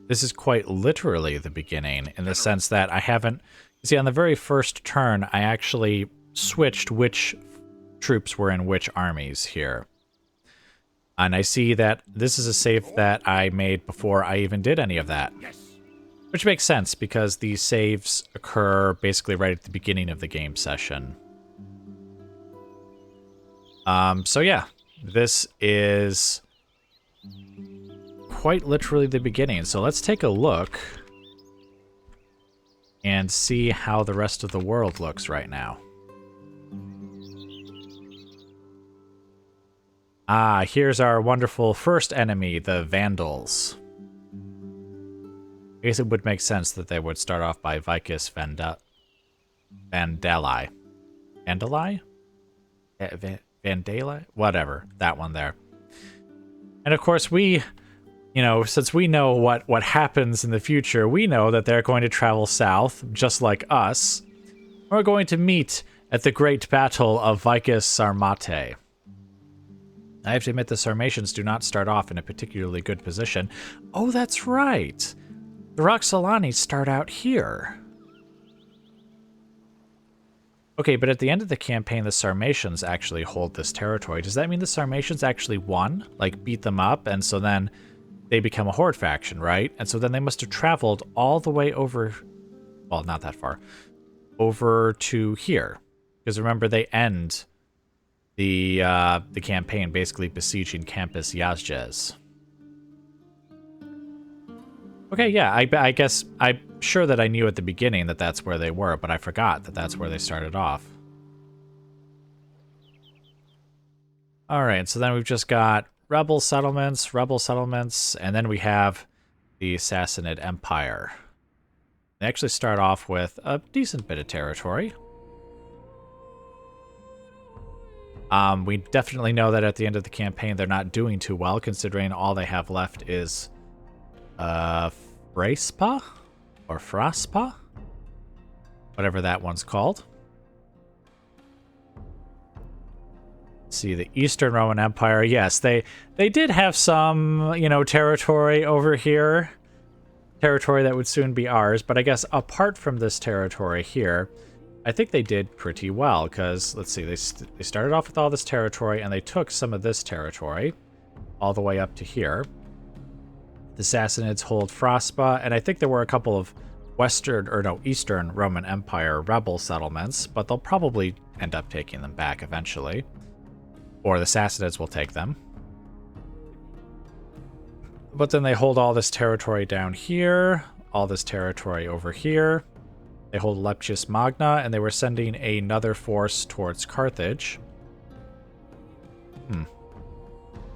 this is quite literally the beginning, in the sense that I haven't... See, on the very first turn, I actually switched which troops were in which armies here. And I see that this is a save that I made before I even did any of that. Yes. Which makes sense, because these saves occur basically right at the beginning of the game session. So yeah, this is quite literally the beginning. So let's take a look and see how the rest of the world looks right now. Ah, here's our wonderful first enemy, the Vandals. I guess it would make sense that they would start off by Vicus Vandali. Vandali? Vandali? Whatever. That one there. And of course we, since we know what happens in the future, we know that they're going to travel south, just like us. We're going to meet at the great battle of Vicus Sarmate. I have to admit the Sarmatians do not start off in a particularly good position. Oh, that's right. The Roxolani start out here. Okay, but at the end of the campaign, the Sarmatians actually hold this territory. Does that mean the Sarmatians actually won? Like, beat them up, and so then they become a horde faction, right? And so then they must have traveled all the way over... Well, not that far. Over to here. Because remember, they end the campaign basically besieging Campus Yazgez. Okay, yeah, I guess I'm sure that I knew at the beginning that that's where they were, but I forgot that that's where they started off. All right, so then we've just got rebel settlements, and then we have the Sassanid Empire. They actually start off with a decent bit of territory. We definitely know that at the end of the campaign they're not doing too well, considering all they have left is Fraspa? Or Fraspa? Whatever that one's called. Let's see, the Eastern Roman Empire. Yes, they did have some, territory over here. Territory that would soon be ours, but I guess apart from this territory here, I think they did pretty well, because, let's see, they started off with all this territory, and they took some of this territory all the way up to here. The Sassanids hold Fraspa, and I think there were a couple of Eastern Roman Empire rebel settlements, but they'll probably end up taking them back eventually. Or the Sassanids will take them. But then they hold all this territory down here, all this territory over here. They hold Leptius Magna, and they were sending another force towards Carthage.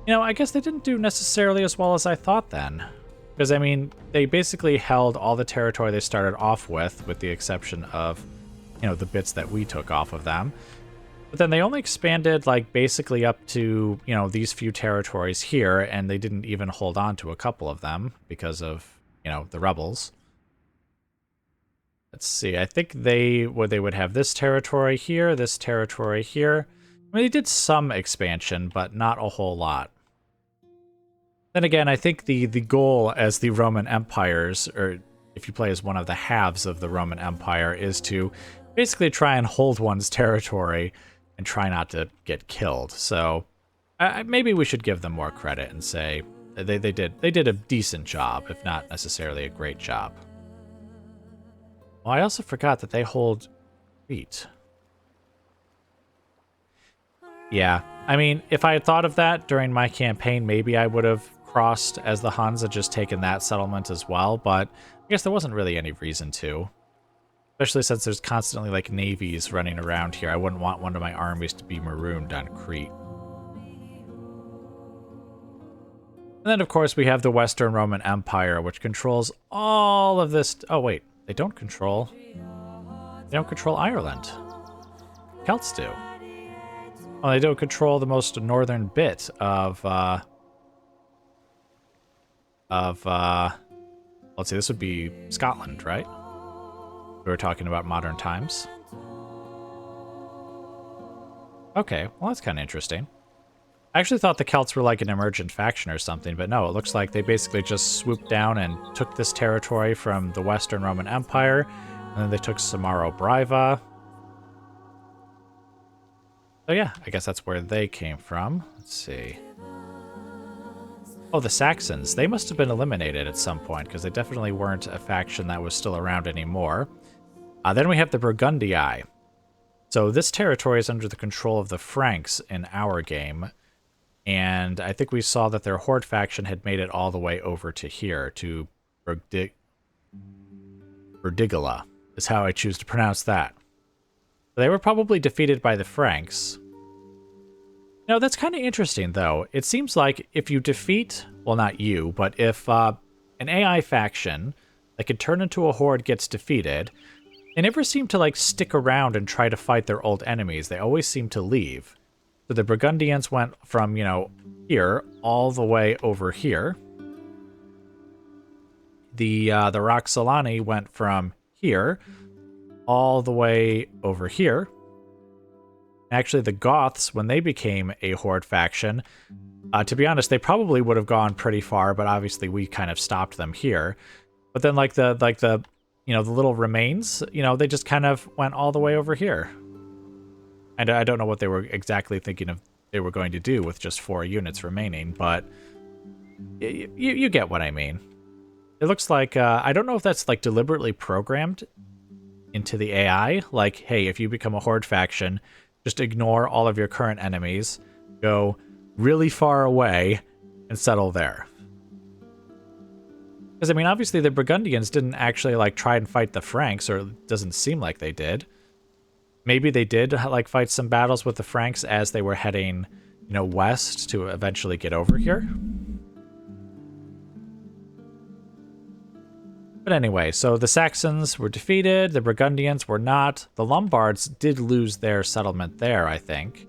I guess they didn't do necessarily as well as I thought then. Because, I mean, they basically held all the territory they started off with the exception of, the bits that we took off of them. But then they only expanded, basically up to, these few territories here, and they didn't even hold on to a couple of them because of, the rebels. Let's see, I think they would have this territory here. I mean, they did some expansion, but not a whole lot. Then again, I think the goal as the Roman empires, or if you play as one of the halves of the Roman Empire, is to basically try and hold one's territory and try not to get killed. So maybe we should give them more credit and say they did a decent job, if not necessarily a great job. Well, I also forgot that they hold Crete. Yeah, I mean, if I had thought of that during my campaign, maybe I would have crossed as the Huns and just taken that settlement as well, but I guess there wasn't really any reason to. Especially since there's constantly, navies running around here. I wouldn't want one of my armies to be marooned on Crete. And then, of course, we have the Western Roman Empire, which controls all of this... Oh, wait. They don't control... They don't control Ireland. Celts do. Oh, they don't control the most northern bit of, let's see, this would be Scotland, right? We were talking about modern times. Okay, well that's kind of interesting. I actually thought the Celts were like an emergent faction or something, but no, it looks like they basically just swooped down and took this territory from the Western Roman Empire, and then they took Samaro Braiva. So yeah, I guess that's where they came from. Let's see. Oh, the Saxons. They must have been eliminated at some point, because they definitely weren't a faction that was still around anymore. Then we have the Burgundii. So this territory is under the control of the Franks in our game, and I think we saw that their Horde faction had made it all the way over to here, to Burdigala, is how I choose to pronounce that. They were probably defeated by the Franks. Now, that's kind of interesting, though. It seems like if you defeat, well, not you, but if an AI faction that can turn into a horde gets defeated, they never seem to, like, stick around and try to fight their old enemies. They always seem to leave. So the Burgundians went from, you know, here all the way over here. The Roxolani went from here all the way over here. Actually, the Goths, when they became a horde faction, to be honest, they probably would have gone pretty far, but obviously we kind of stopped them here. But then, like the you know, the little remains, you know, they just kind of went all the way over here. And I don't know what they were exactly thinking of they were going to do with just 4 units remaining, but you get what I mean. It looks like, I don't know if that's like deliberately programmed into the AI. Like, hey, if you become a horde faction, just ignore all of your current enemies, go really far away, and settle there. Because, I mean, obviously the Burgundians didn't actually, like, try and fight the Franks, or it doesn't seem like they did. Maybe they did, like, fight some battles with the Franks as they were heading, you know, west to eventually get over here. But anyway, so the Saxons were defeated, the Burgundians were not. The Lombards did lose their settlement there, I think,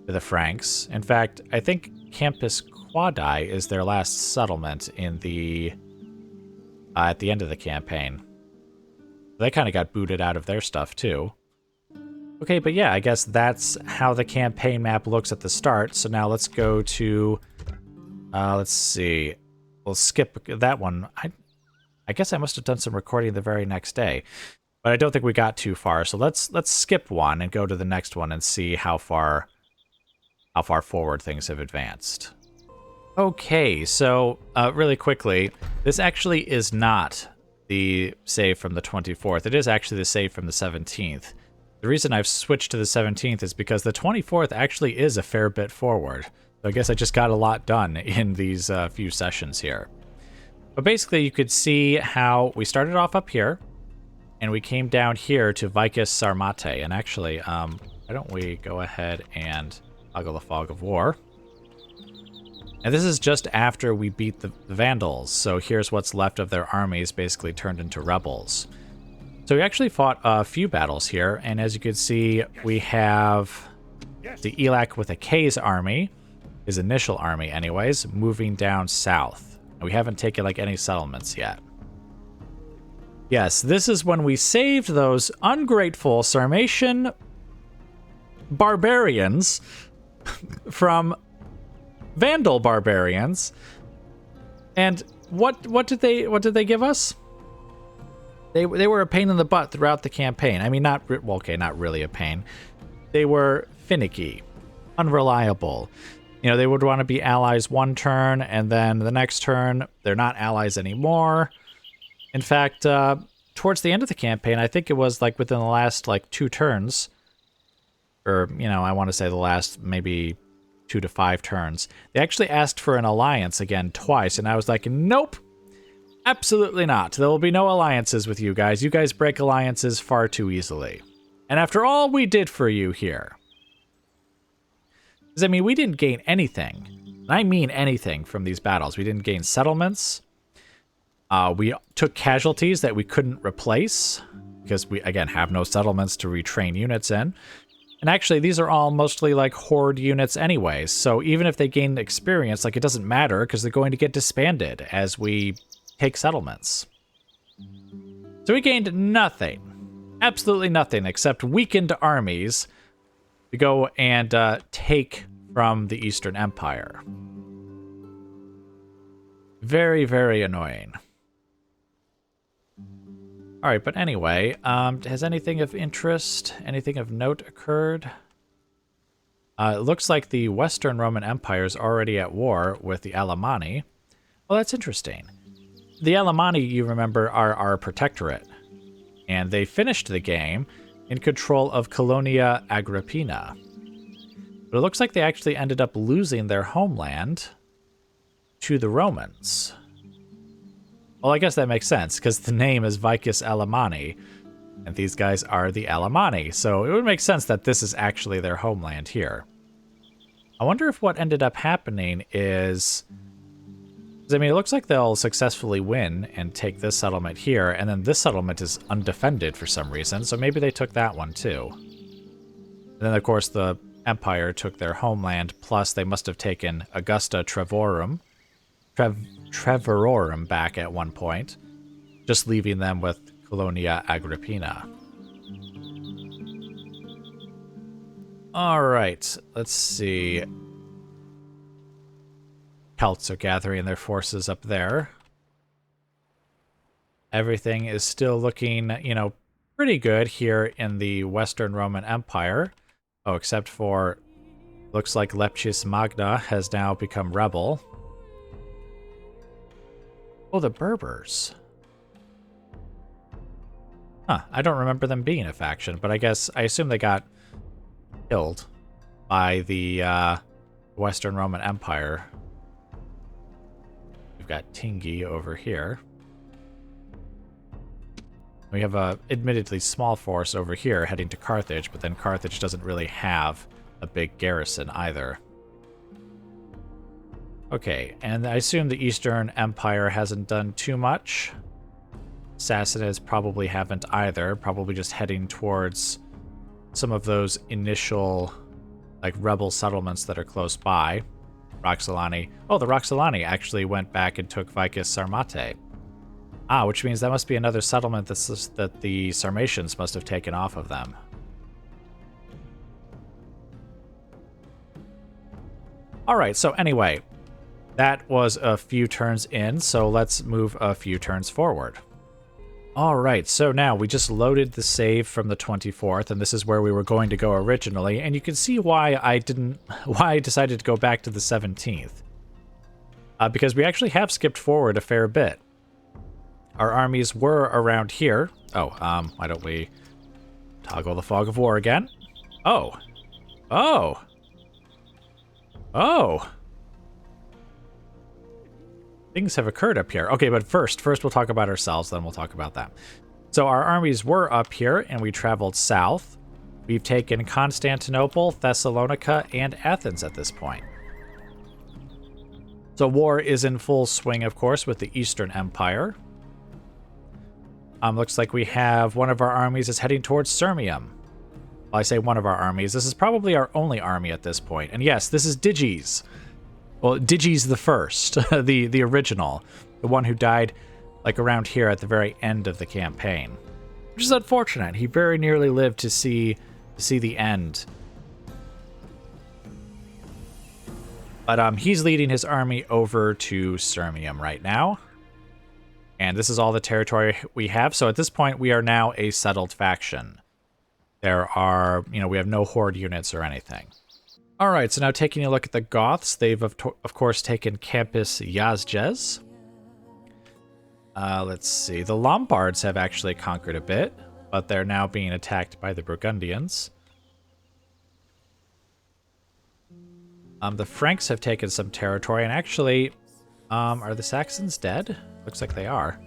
to the Franks. In fact, I think Campus Quadi is their last settlement in the at the end of the campaign. They kind of got booted out of their stuff, too. Okay, but yeah, I guess that's how the campaign map looks at the start. So now let's go to, let's see. We'll skip that one. I guess I must have done some recording the very next day, but I don't think we got too far. So let's skip one and go to the next one and see how far forward things have advanced. Okay, so really quickly, this actually is not the save from the 24th. It is actually the save from the 17th. The reason I've switched to the 17th is because the 24th actually is a fair bit forward. So I guess I just got a lot done in these few sessions here. But basically, you could see how we started off up here, and we came down here to Vicus Sarmate. And actually, why don't we go ahead and toggle the Fog of War. And this is just after we beat the Vandals, so here's what's left of their armies basically turned into rebels. So we actually fought a few battles here, and as you can see, we have the Elac with a K's army, his initial army anyways, moving down south. And we haven't taken like any settlements yet. Yes, this is when we saved those ungrateful Sarmatian barbarians from Vandal barbarians. And what did they give us? They were a pain in the butt throughout the campaign. I mean, not really a pain. They were finicky, unreliable. You know, they would want to be allies one turn, and then the next turn, they're not allies anymore. In fact, towards the end of the campaign, I think it was like within the last like 2 turns, or, you know, I want to say the last maybe 2 to 5 turns, they actually asked for an alliance again twice, and I was like, nope, absolutely not. There will be no alliances with you guys. You guys break alliances far too easily. And after all we did for you here, because, I mean, we didn't gain anything. And I mean anything from these battles. We didn't gain settlements. We took casualties that we couldn't replace because we, again, have no settlements to retrain units in. And actually, these are all mostly like horde units anyways, so even if they gain experience, like, it doesn't matter because they're going to get disbanded as we take settlements. So we gained nothing, absolutely nothing, except weakened armies to go and take from the Eastern Empire. Very, very annoying. All right, but anyway, has anything of interest, anything of note occurred? It looks like the Western Roman Empire is already at war with the Alemanni. Well, that's interesting. The Alemanni, you remember, are our protectorate, and they finished the game in control of Colonia Agrippina. But it looks like they actually ended up losing their homeland to the Romans. Well, I guess that makes sense, because the name is Vicus Alemanni, and these guys are the Alemanni, so it would make sense that this is actually their homeland here. I wonder if what ended up happening is... I mean, it looks like they'll successfully win and take this settlement here, and then this settlement is undefended for some reason, so maybe they took that one too. And then, of course, the Empire took their homeland, plus they must have taken Augusta Trevorum back at one point, just leaving them with Colonia Agrippina. All right, let's see. Celts are gathering their forces up there. Everything is still looking, you know, pretty good here in the Western Roman Empire. Oh, except for, looks like Leptis Magna has now become rebel. Oh, the Berbers. Huh, I don't remember them being a faction, but I assume they got killed by the Western Roman Empire. We've got Tingi over here. We have a admittedly small force over here heading to Carthage, but then Carthage doesn't really have a big garrison either. Okay, and I assume the Eastern Empire hasn't done too much. Sassanids probably haven't either, probably just heading towards some of those initial, like, rebel settlements that are close by. Roxolani. Oh, the Roxolani actually went back and took Vicus Sarmate. Ah, which means that must be another settlement that the Sarmatians must have taken off of them. Alright, so anyway, that was a few turns in, so let's move a few turns forward. Alright, so now we just loaded the save from the 24th, and this is where we were going to go originally, and you can see why I decided to go back to the 17th. Because we actually have skipped forward a fair bit. Our armies were around here. Oh, why don't we toggle the fog of war again? Oh. Oh. Oh. Things have occurred up here. Okay, but first we'll talk about ourselves, then we'll talk about that. So our armies were up here, and we traveled south. We've taken Constantinople, Thessalonica, and Athens at this point. So war is in full swing, of course, with the Eastern Empire. Looks like we have one of our armies is heading towards Sirmium. Well, I say one of our armies. This is probably our only army at this point. And yes, this is Digis. Well, Digis the First, the original, the one who died like around here at the very end of the campaign, which is unfortunate. He very nearly lived to see the end. But he's leading his army over to Sirmium right now. And this is all the territory we have. So at this point, we are now a settled faction. There are, we have no horde units or anything. All right, so now taking a look at the Goths, they've of course taken Campus Yazges. Let's see, the Lombards have actually conquered a bit, but they're now being attacked by the Burgundians. The Franks have taken some territory, and actually, are the Saxons dead? Looks like they are.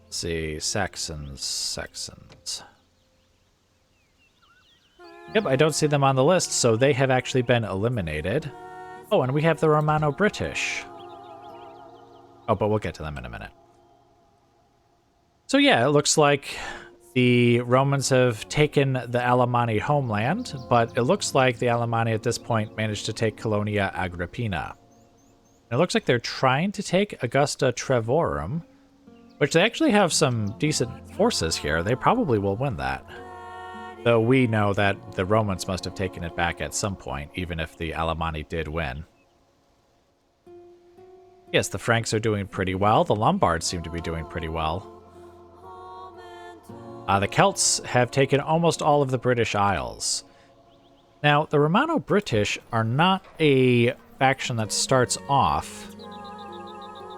Let's see, Saxons. Yep, I don't see them on the list, so they have actually been eliminated. Oh, and we have the Romano-British. Oh, but we'll get to them in a minute. So yeah, it looks like the Romans have taken the Alemanni homeland, but it looks like the Alemanni at this point managed to take Colonia Agrippina. And it looks like they're trying to take Augusta Trevorum, which they actually have some decent forces here. They probably will win that. Though we know that the Romans must have taken it back at some point, even if the Alemanni did win. Yes, the Franks are doing pretty well. The Lombards seem to be doing pretty well. The Celts have taken almost all of the British Isles. Now, the Romano-British are not a faction that starts off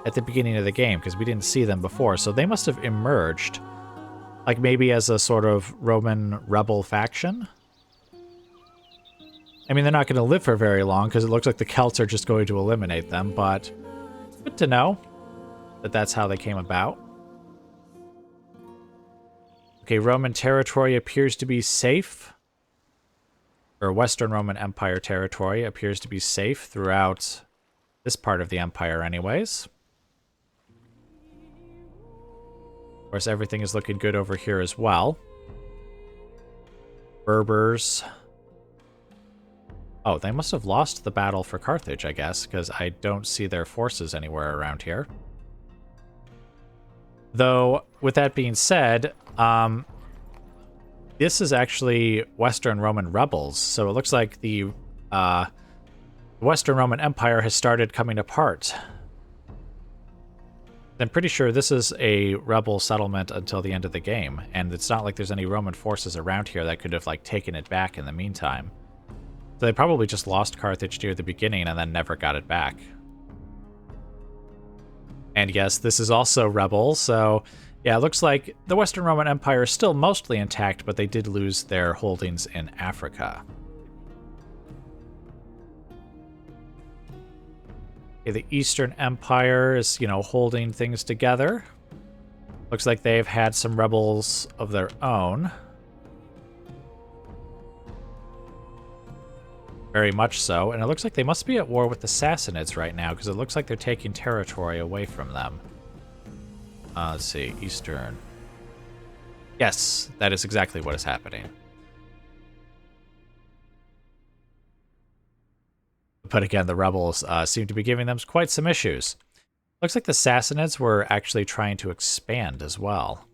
at the beginning of the game, because we didn't see them before, so they must have emerged, like maybe as a sort of Roman rebel faction. I mean, they're not going to live for very long, because it looks like the Celts are just going to eliminate them, but good to know that that's how they came about. Okay, Roman territory appears to be safe. Or Western Roman Empire territory appears to be safe throughout this part of the empire anyways. Of course, everything is looking good over here as well. Berbers. Oh, they must have lost the battle for Carthage, I guess, because I don't see their forces anywhere around here. Though, with that being said, this is actually Western Roman rebels, so it looks like the Western Roman Empire has started coming apart. I'm pretty sure this is a rebel settlement until the end of the game, and it's not like there's any Roman forces around here that could have like taken it back in the meantime. So they probably just lost Carthage near the beginning and then never got it back. And yes, this is also rebel, so yeah, it looks like the Western Roman Empire is still mostly intact, but they did lose their holdings in Africa. Okay, the Eastern Empire is, holding things together. Looks like they've had some rebels of their own. Very much so, and it looks like they must be at war with the Sassanids right now, because it looks like they're taking territory away from them. Let's see, Eastern. Yes, that is exactly what is happening. But again, the rebels seem to be giving them quite some issues. Looks like the Sassanids were actually trying to expand as well.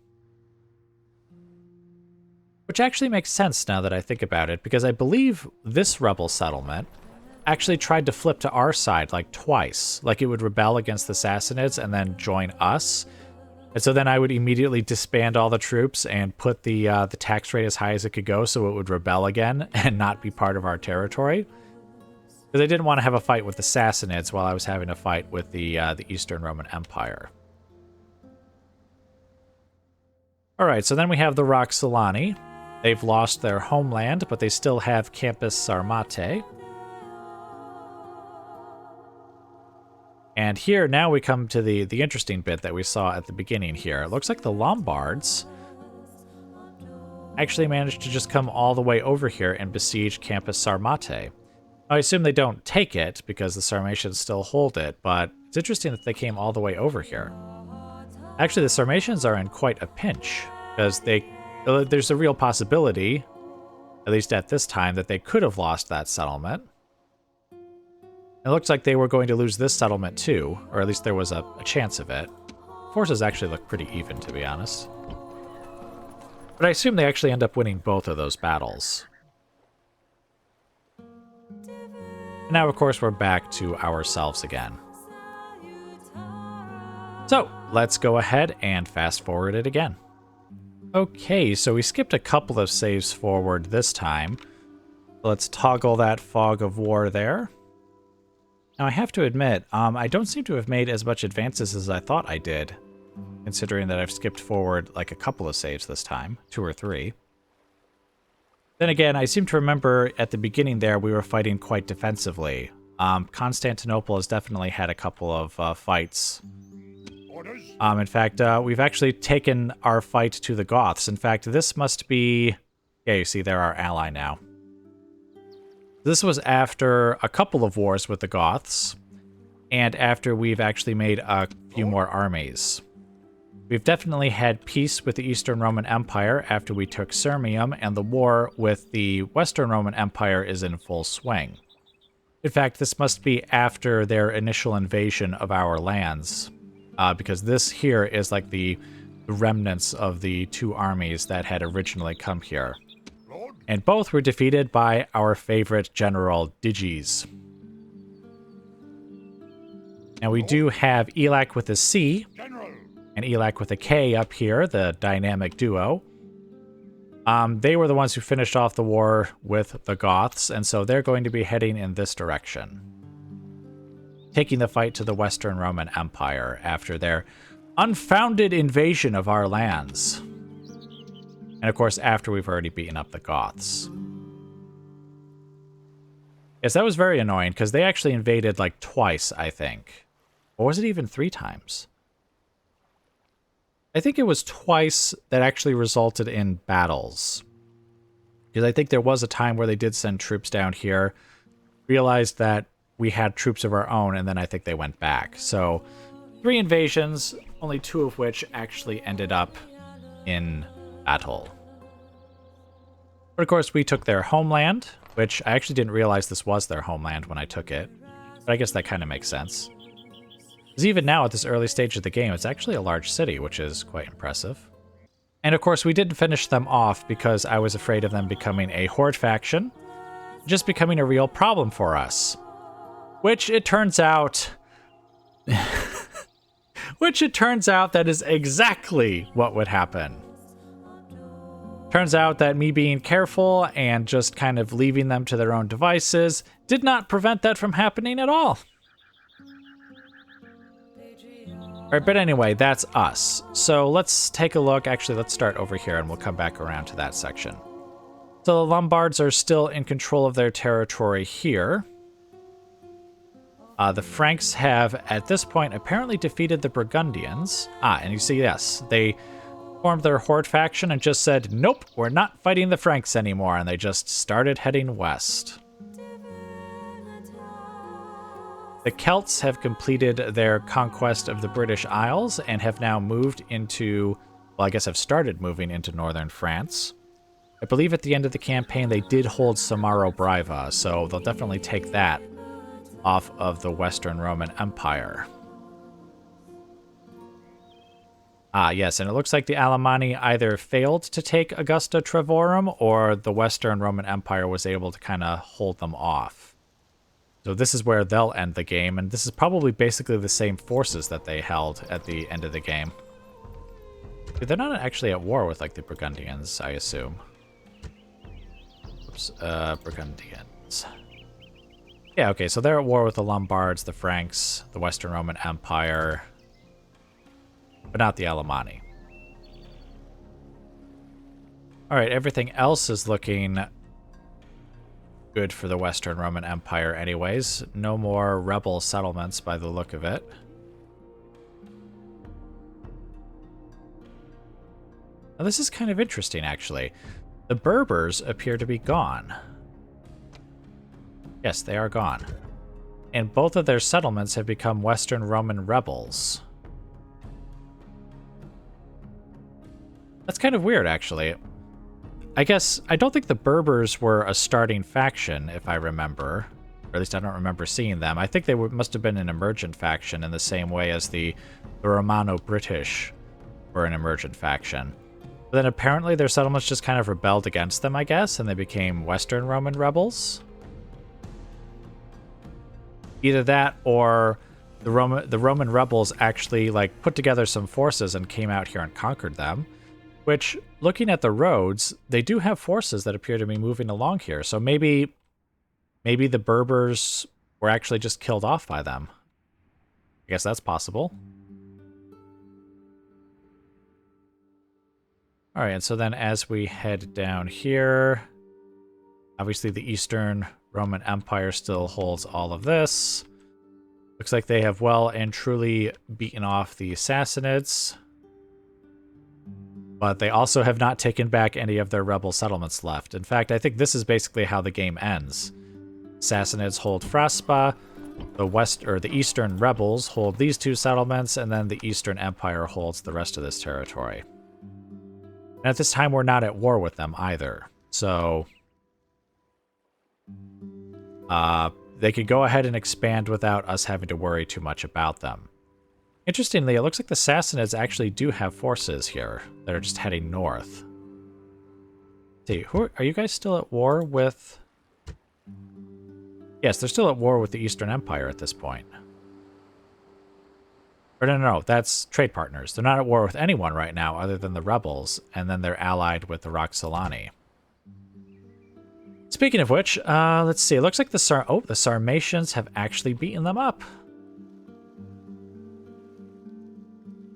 Which actually makes sense now that I think about it, because I believe this rebel settlement actually tried to flip to our side like twice. Like it would rebel against the Sassanids and then join us. And so then I would immediately disband all the troops and put the tax rate as high as it could go so it would rebel again and not be part of our territory. Because I didn't want to have a fight with the Sassanids while I was having a fight with the Eastern Roman Empire. Alright, so then we have the Roxolani. They've lost their homeland, but they still have Campus Sarmate. And here, now we come to the interesting bit that we saw at the beginning here. It looks like the Lombards actually managed to just come all the way over here and besiege Campus Sarmate. I assume they don't take it, because the Sarmatians still hold it, but it's interesting that they came all the way over here. Actually, the Sarmatians are in quite a pinch, because there's a real possibility, at least at this time, that they could have lost that settlement. It looks like they were going to lose this settlement too, or at least there was a chance of it. Forces actually look pretty even, to be honest. But I assume they actually end up winning both of those battles. And now, of course, we're back to ourselves again. So, let's go ahead and fast forward it again. Okay, so we skipped a couple of saves forward this time. Let's toggle that fog of war there. Now, I have to admit, I don't seem to have made as much advances as I thought I did, considering that I've skipped forward like a couple of saves this time, 2 or 3. Then again, I seem to remember at the beginning there we were fighting quite defensively. Constantinople has definitely had a couple of fights. In fact, we've actually taken our fight to the Goths. In fact, this must be... Yeah, you see, they're our ally now. This was after a couple of wars with the Goths. and after we've actually made a few more armies. We've definitely had peace with the Eastern Roman Empire after we took Sirmium, and the war with the Western Roman Empire is in full swing. In fact, this must be after their initial invasion of our lands, because this here is like the remnants of the two armies that had originally come here. And both were defeated by our favorite general, Digis. Now we do have Elac with a C and Elac with a K up here, the dynamic duo. They were the ones who finished off the war with the Goths, and so they're going to be heading in this direction, taking the fight to the Western Roman Empire after their unfounded invasion of our lands. And of course, after we've already beaten up the Goths. Yes, that was very annoying, because they actually invaded like twice, I think. Or was it even 3 times? I think it was twice that actually resulted in battles. Because I think there was a time where they did send troops down here, realized that we had troops of our own, and then I think they went back. So 3 invasions, only 2 of which actually ended up in battle. But of course, we took their homeland, which I actually didn't realize this was their homeland when I took it. But I guess that kind of makes sense. Because even now, at this early stage of the game, it's actually a large city, which is quite impressive. And of course, we didn't finish them off because I was afraid of them becoming a horde faction, just becoming a real problem for us. Which it turns out... that is exactly what would happen. Turns out that me being careful and just kind of leaving them to their own devices did not prevent that from happening at all. Alright, but anyway, that's us. So let's take a look. Actually, let's start over here and we'll come back around to that section. So the Lombards are still in control of their territory here. The Franks have, at this point, apparently defeated the Burgundians. And you see, yes, they formed their horde faction and just said, nope, we're not fighting the Franks anymore, and they just started heading west. The Celts have completed their conquest of the British Isles and have now moved into, well, I guess have started moving into northern France. I believe at the end of the campaign they did hold Samaro Braiva, so they'll definitely take that off of the Western Roman Empire. Yes, and it looks like the Alemanni either failed to take Augusta Trevorum or the Western Roman Empire was able to kind of hold them off. So this is where they'll end the game, and this is probably basically the same forces that they held at the end of the game. They're not actually at war with, like, the Burgundians, I assume. Oops, Burgundians. Yeah, okay, so they're at war with the Lombards, the Franks, the Western Roman Empire, but not the Alemanni. Alright, everything else is looking good for the Western Roman Empire anyways. No more rebel settlements by the look of it. Now, this is kind of interesting, actually. The Berbers appear to be gone. Yes, they are gone. And both of their settlements have become Western Roman rebels. That's kind of weird, actually. I guess, I don't think the Berbers were a starting faction, if I remember. Or at least I don't remember seeing them. I think they must have been an emergent faction in the same way as the Romano-British were an emergent faction. But then apparently their settlements just kind of rebelled against them, I guess, and they became Western Roman rebels. Either that or the Roman rebels actually like put together some forces and came out here and conquered them. Which, looking at the roads, they do have forces that appear to be moving along here. So maybe the Berbers were actually just killed off by them. I guess that's possible. Alright, and so then as we head down here, obviously the Eastern Roman Empire still holds all of this. Looks like they have well and truly beaten off the Sassanids. But they also have not taken back any of their rebel settlements left. In fact, I think this is basically how the game ends. Sassanids hold Fraspa, the Eastern rebels hold these two settlements, and then the Eastern Empire holds the rest of this territory. And at this time, we're not at war with them either. So they could go ahead and expand without us having to worry too much about them. Interestingly, it looks like the Sassanids actually do have forces here that are just heading north. Let's see, are you guys still at war with... Yes, they're still at war with the Eastern Empire at this point. Or no, that's trade partners. They're not at war with anyone right now other than the rebels, and then they're allied with the Roxolani. Speaking of which, let's see. It looks like the Sarmatians have actually beaten them up.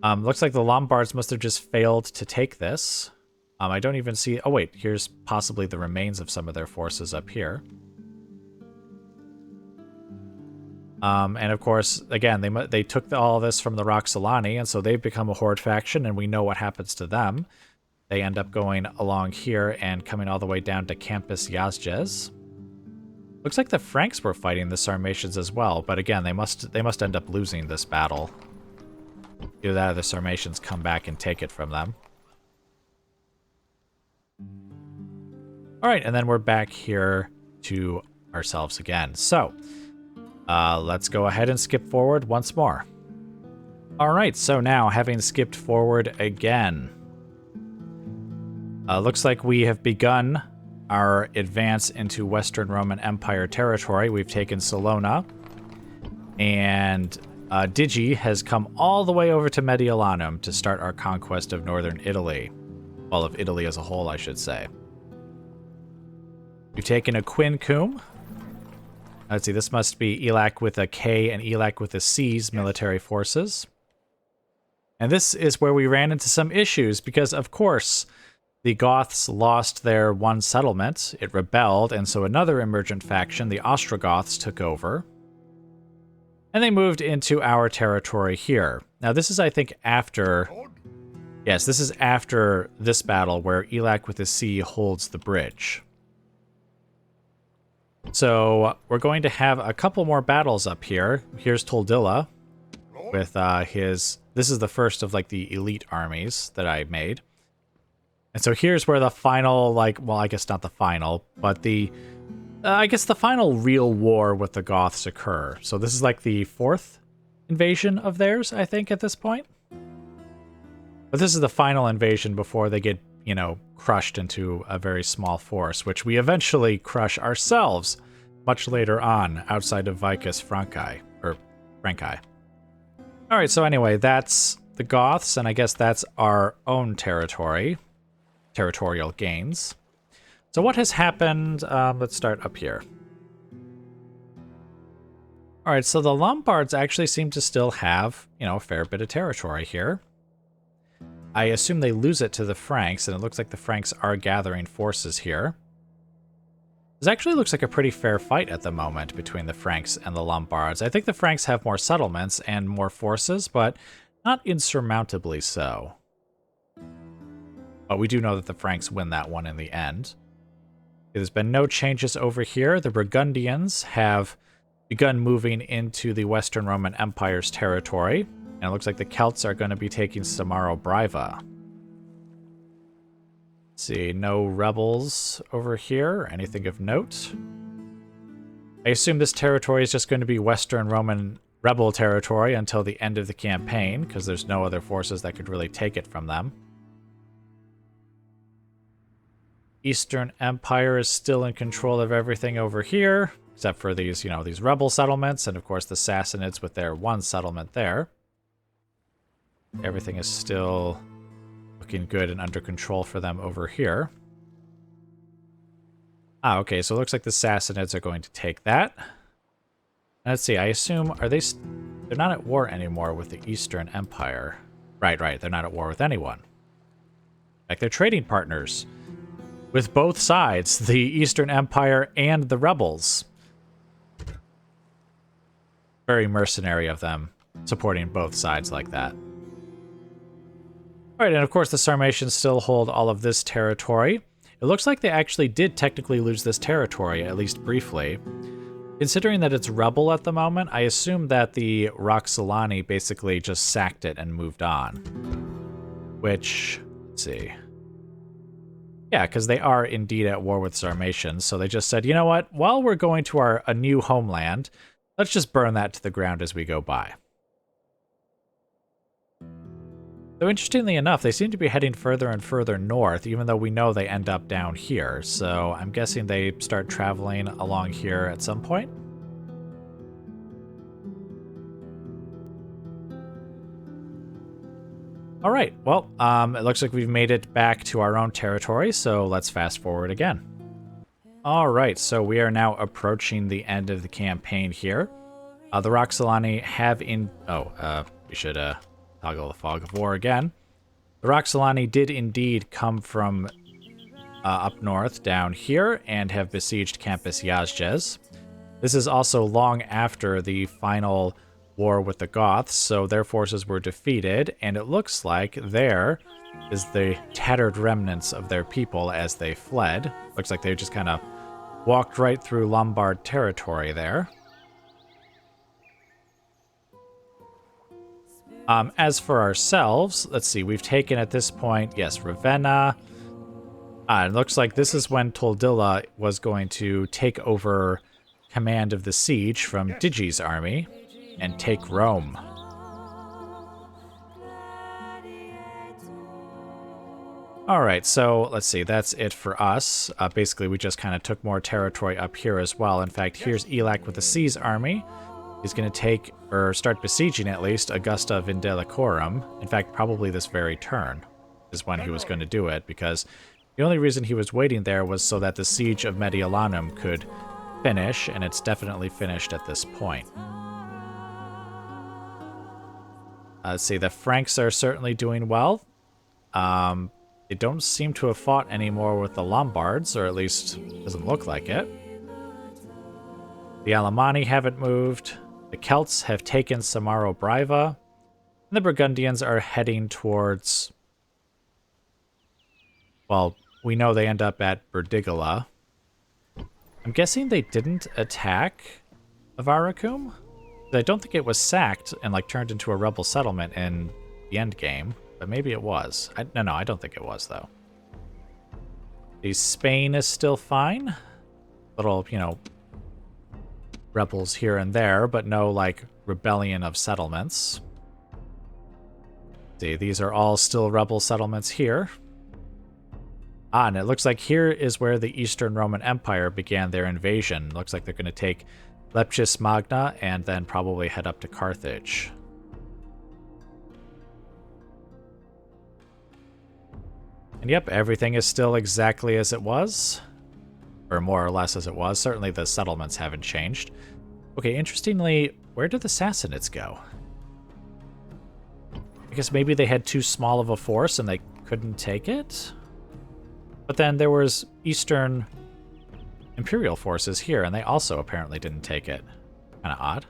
Looks like the Lombards must have just failed to take this. I don't even see... Oh, wait. Here's possibly the remains of some of their forces up here. And of course, again, they took all this from the Roxolani, and so they've become a horde faction, and we know what happens to them. They end up going along here and coming all the way down to Campus Yazgez. Looks like the Franks were fighting the Sarmatians as well, but again, they must end up losing this battle. Either that or the Sarmatians come back and take it from them. Alright, and then we're back here to ourselves again. So, let's go ahead and skip forward once more. Alright, so now, having skipped forward again, looks like we have begun our advance into Western Roman Empire territory. We've taken Salona, and Digi has come all the way over to Mediolanum to start our conquest of northern Italy. Well, of Italy as a whole, I should say. We've taken a Quincum. Let's see, this must be Elac with a K and Elac with a C's military forces. And this is where we ran into some issues because, of course, the Goths lost their one settlement. It rebelled, and so another emergent faction, the Ostrogoths, took over. And they moved into our territory here. Now, this is, I think, after... Yes, this is after this battle where Elac with a C holds the bridge. So we're going to have a couple more battles up here. Here's Toldilla with his... This is the first of, like, the elite armies that I made. And so here's where the final, like... Well, I guess not the final, but the... I guess the final real war with the Goths occur. So this is like the fourth invasion of theirs, I think, at this point. But this is the final invasion before they get, you know, crushed into a very small force, which we eventually crush ourselves much later on outside of Vicus Franci. All right, so anyway, that's the Goths, and I guess that's our own territory, territorial gains. So what has happened? Let's start up here. All right, so the Lombards actually seem to still have, you know, a fair bit of territory here. I assume they lose it to the Franks, and it looks like the Franks are gathering forces here. This actually looks like a pretty fair fight at the moment between the Franks and the Lombards. I think the Franks have more settlements and more forces, but not insurmountably so. But we do know that the Franks win that one in the end. There's been no changes over here. The Burgundians have begun moving into the Western Roman Empire's territory, and it looks like the Celts are going to be taking Samaro Briva. Let's see, no rebels over here, anything of note. I assume this territory is just going to be Western Roman rebel territory until the end of the campaign, because there's no other forces that could really take it from them. Eastern Empire is still in control of everything over here, except for these, you know, these rebel settlements, and of course the Sassanids with their one settlement there. Everything is still looking good and under control for them over here. Ah, okay, so it looks like the Sassanids are going to take that. Let's see, I assume, they're not at war anymore with the Eastern Empire. Right, they're not at war with anyone. Like, they're trading partners with both sides, the Eastern Empire and the rebels. Very mercenary of them, supporting both sides like that. Alright, and of course the Sarmatians still hold all of this territory. It looks like they actually did technically lose this territory, at least briefly. Considering that it's rebel at the moment, I assume that the Roxolani basically just sacked it and moved on. Which, let's see. Yeah, because they are indeed at war with Sarmatians, so they just said, you know what, while we're going to a new homeland, let's just burn that to the ground as we go by. Though interestingly enough, they seem to be heading further and further north, even though we know they end up down here, so I'm guessing they start traveling along here at some point. All right, well, it looks like we've made it back to our own territory, so let's fast forward again. All right, so we are now approaching the end of the campaign here. The Roxolani have we should toggle the Fog of War again. The Roxolani did indeed come from up north down here and have besieged Campus Yazgez. This is also long after the final war with the Goths, so their forces were defeated, and it looks like there is the tattered remnants of their people as they fled. Looks like they just kind of walked right through Lombard territory there. As for ourselves, let's see, we've taken at this point, yes, Ravenna. It looks like this is when Toldilla was going to take over command of the siege from Digi's army and take Rome. Alright, so let's see, that's it for us. Basically, we just kind of took more territory up here as well. In fact, here's Elac with the Sea's army. He's going to take, or start besieging at least, Augusta Vindelicorum. In fact, probably this very turn is when he was going to do it, because the only reason he was waiting there was so that the siege of Mediolanum could finish, and it's definitely finished at this point. Let's see, the Franks are certainly doing well. They don't seem to have fought anymore with the Lombards, or at least doesn't look like it. The Alemanni haven't moved. The Celts have taken Samaro Briva. And the Burgundians are heading towards... Well, we know they end up at Burdigala. I'm guessing they didn't attack Avaricum? I don't think it was sacked and turned into a rebel settlement in the end game, but maybe it was. No, I don't think it was though. The Spain is still fine. Little, rebels here and there, but no rebellion of settlements. See, these are all still rebel settlements here. And it looks like here is where the Eastern Roman Empire began their invasion. Looks like they're going to take Leptis Magna, and then probably head up to Carthage. And yep, everything is still exactly as it was. Or more or less as it was. Certainly the settlements haven't changed. Okay, interestingly, where did the Sassanids go? I guess maybe they had too small of a force and they couldn't take it? But then there was Eastern Imperial forces here, and they also apparently didn't take it. Kind of odd.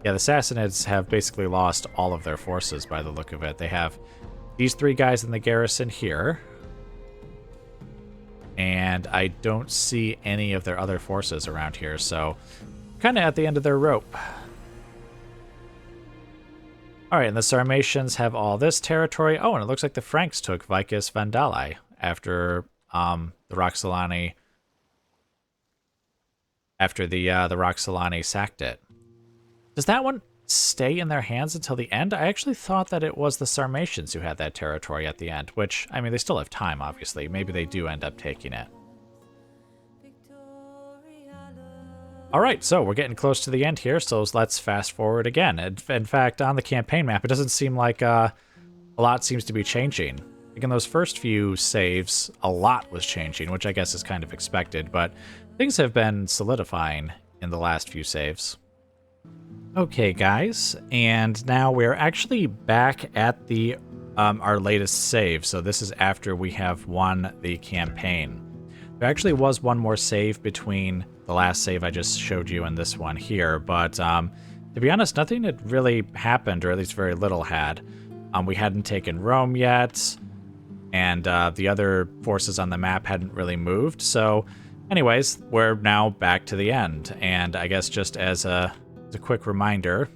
Yeah, the Sassanids have basically lost all of their forces by the look of it. They have these three guys in the garrison here. And I don't see any of their other forces around here, so kind of at the end of their rope. Alright, and the Sarmatians have all this territory. Oh, and it looks like the Franks took Vicus Vandali after the Roxolani... After the Roxolani sacked it. Does that one stay in their hands until the end? I actually thought that it was the Sarmatians who had that territory at the end, which, I mean, they still have time, obviously. Maybe they do end up taking it. Alright, so we're getting close to the end here, so let's fast forward again. In fact, on the campaign map, it doesn't seem like a lot seems to be changing. Like in those first few saves, a lot was changing, which I guess is kind of expected, but things have been solidifying in the last few saves. Okay, guys, and now we're actually back at the our latest save, so this is after we have won the campaign. There actually was one more save between the last save I just showed you and this one here, but to be honest, nothing had really happened, or at least very little had. We hadn't taken Rome yet, and the other forces on the map hadn't really moved, so Anyways, we're now back to the end, and I guess just as a quick reminder,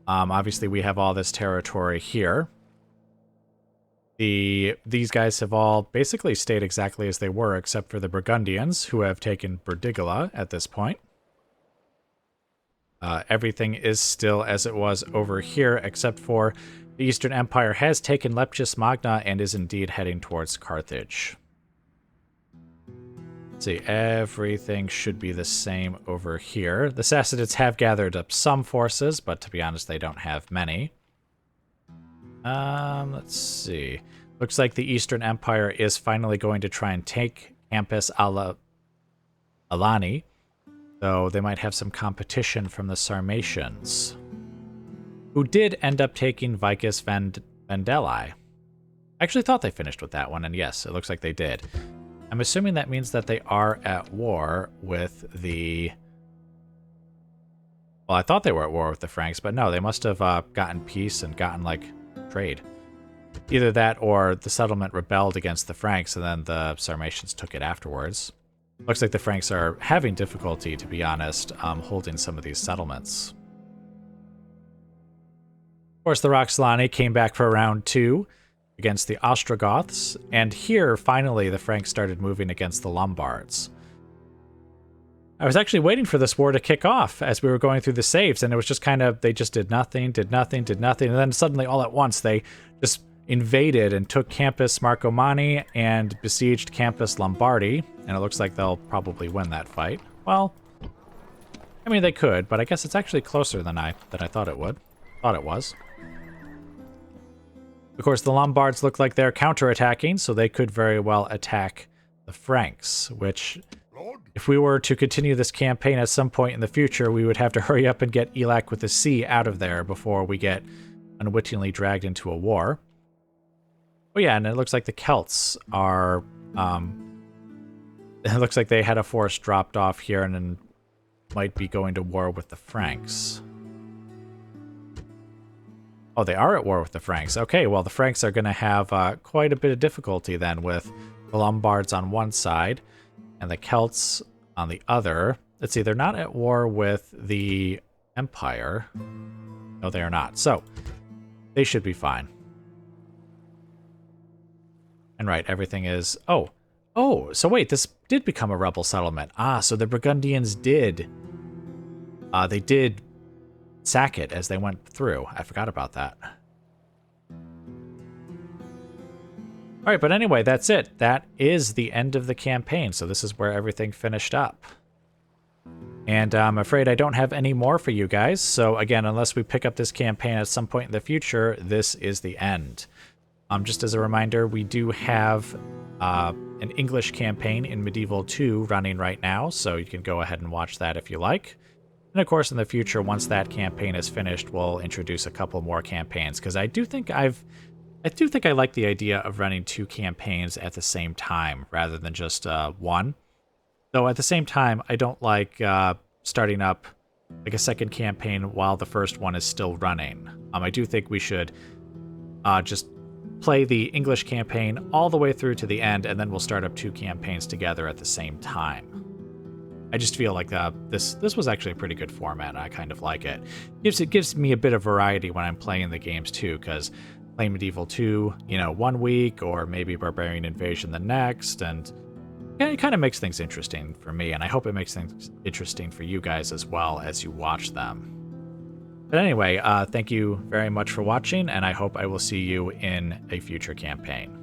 obviously we have all this territory here. These guys have all basically stayed exactly as they were, except for the Burgundians, who have taken Burdigala at this point. Everything is still as it was over here, except for the Eastern Empire has taken Leptis Magna and is indeed heading towards Carthage. Let's see, everything should be the same over here. The Sassanids have gathered up some forces, but to be honest, they don't have many. Let's see. Looks like the Eastern Empire is finally going to try and take Campus Alani, though they might have some competition from the Sarmatians, who did end up taking Vicus Vandelli. I actually thought they finished with that one, and yes, it looks like they did. I'm assuming that means that they are at war with the... Well, I thought they were at war with the Franks, but no, they must have gotten peace and gotten, like, trade. Either that or the settlement rebelled against the Franks and then the Sarmatians took it afterwards. Looks like the Franks are having difficulty, to be honest, holding some of these settlements. Of course, the Roxolani came back for round 2 against the Ostrogoths, and here, finally, the Franks started moving against the Lombards. I was actually waiting for this war to kick off as we were going through the saves, and it was just kind of, they just did nothing, and then suddenly, all at once, they just invaded and took Campus Marcomanni and besieged Campus Lombardi, and it looks like they'll probably win that fight. Well, I mean, they could, but I guess it's actually closer than I thought it was. Of course, the Lombards look like they're counterattacking, so they could very well attack the Franks, which, if we were to continue this campaign at some point in the future, we would have to hurry up and get Elac with a C out of there before we get unwittingly dragged into a war. Oh yeah, and it looks like the Celts are... it looks like they had a force dropped off here and then might be going to war with the Franks. Oh, they are at war with the Franks. Okay, well, the Franks are going to have quite a bit of difficulty then with the Lombards on one side and the Celts on the other. Let's see, they're not at war with the Empire. No, they are not. So, they should be fine. And right, everything is... Oh, so wait, this did become a rebel settlement. Ah, so the Burgundians did... they did sack it as they went through. I forgot about that. Alright, but anyway, that's it. That is the end of the campaign, so this is where everything finished up. And I'm afraid I don't have any more for you guys, so again, unless we pick up this campaign at some point in the future, this is the end. Just as a reminder, we do have an English campaign in Medieval 2 running right now, so you can go ahead and watch that if you like. And of course, in the future, once that campaign is finished, we'll introduce a couple more campaigns, because I do think I like the idea of running 2 campaigns at the same time rather than just one. Though at the same time, I don't like starting up like a second campaign while the first one is still running. I do think we should just play the English campaign all the way through to the end, and then we'll start up 2 campaigns together at the same time. I just feel like this was actually a pretty good format, and I kind of like it. It gives me a bit of variety when I'm playing the games too, because playing Medieval 2, one week, or maybe Barbarian Invasion the next, and it kind of makes things interesting for me, and I hope it makes things interesting for you guys as well as you watch them. But anyway, thank you very much for watching, and I hope I will see you in a future campaign.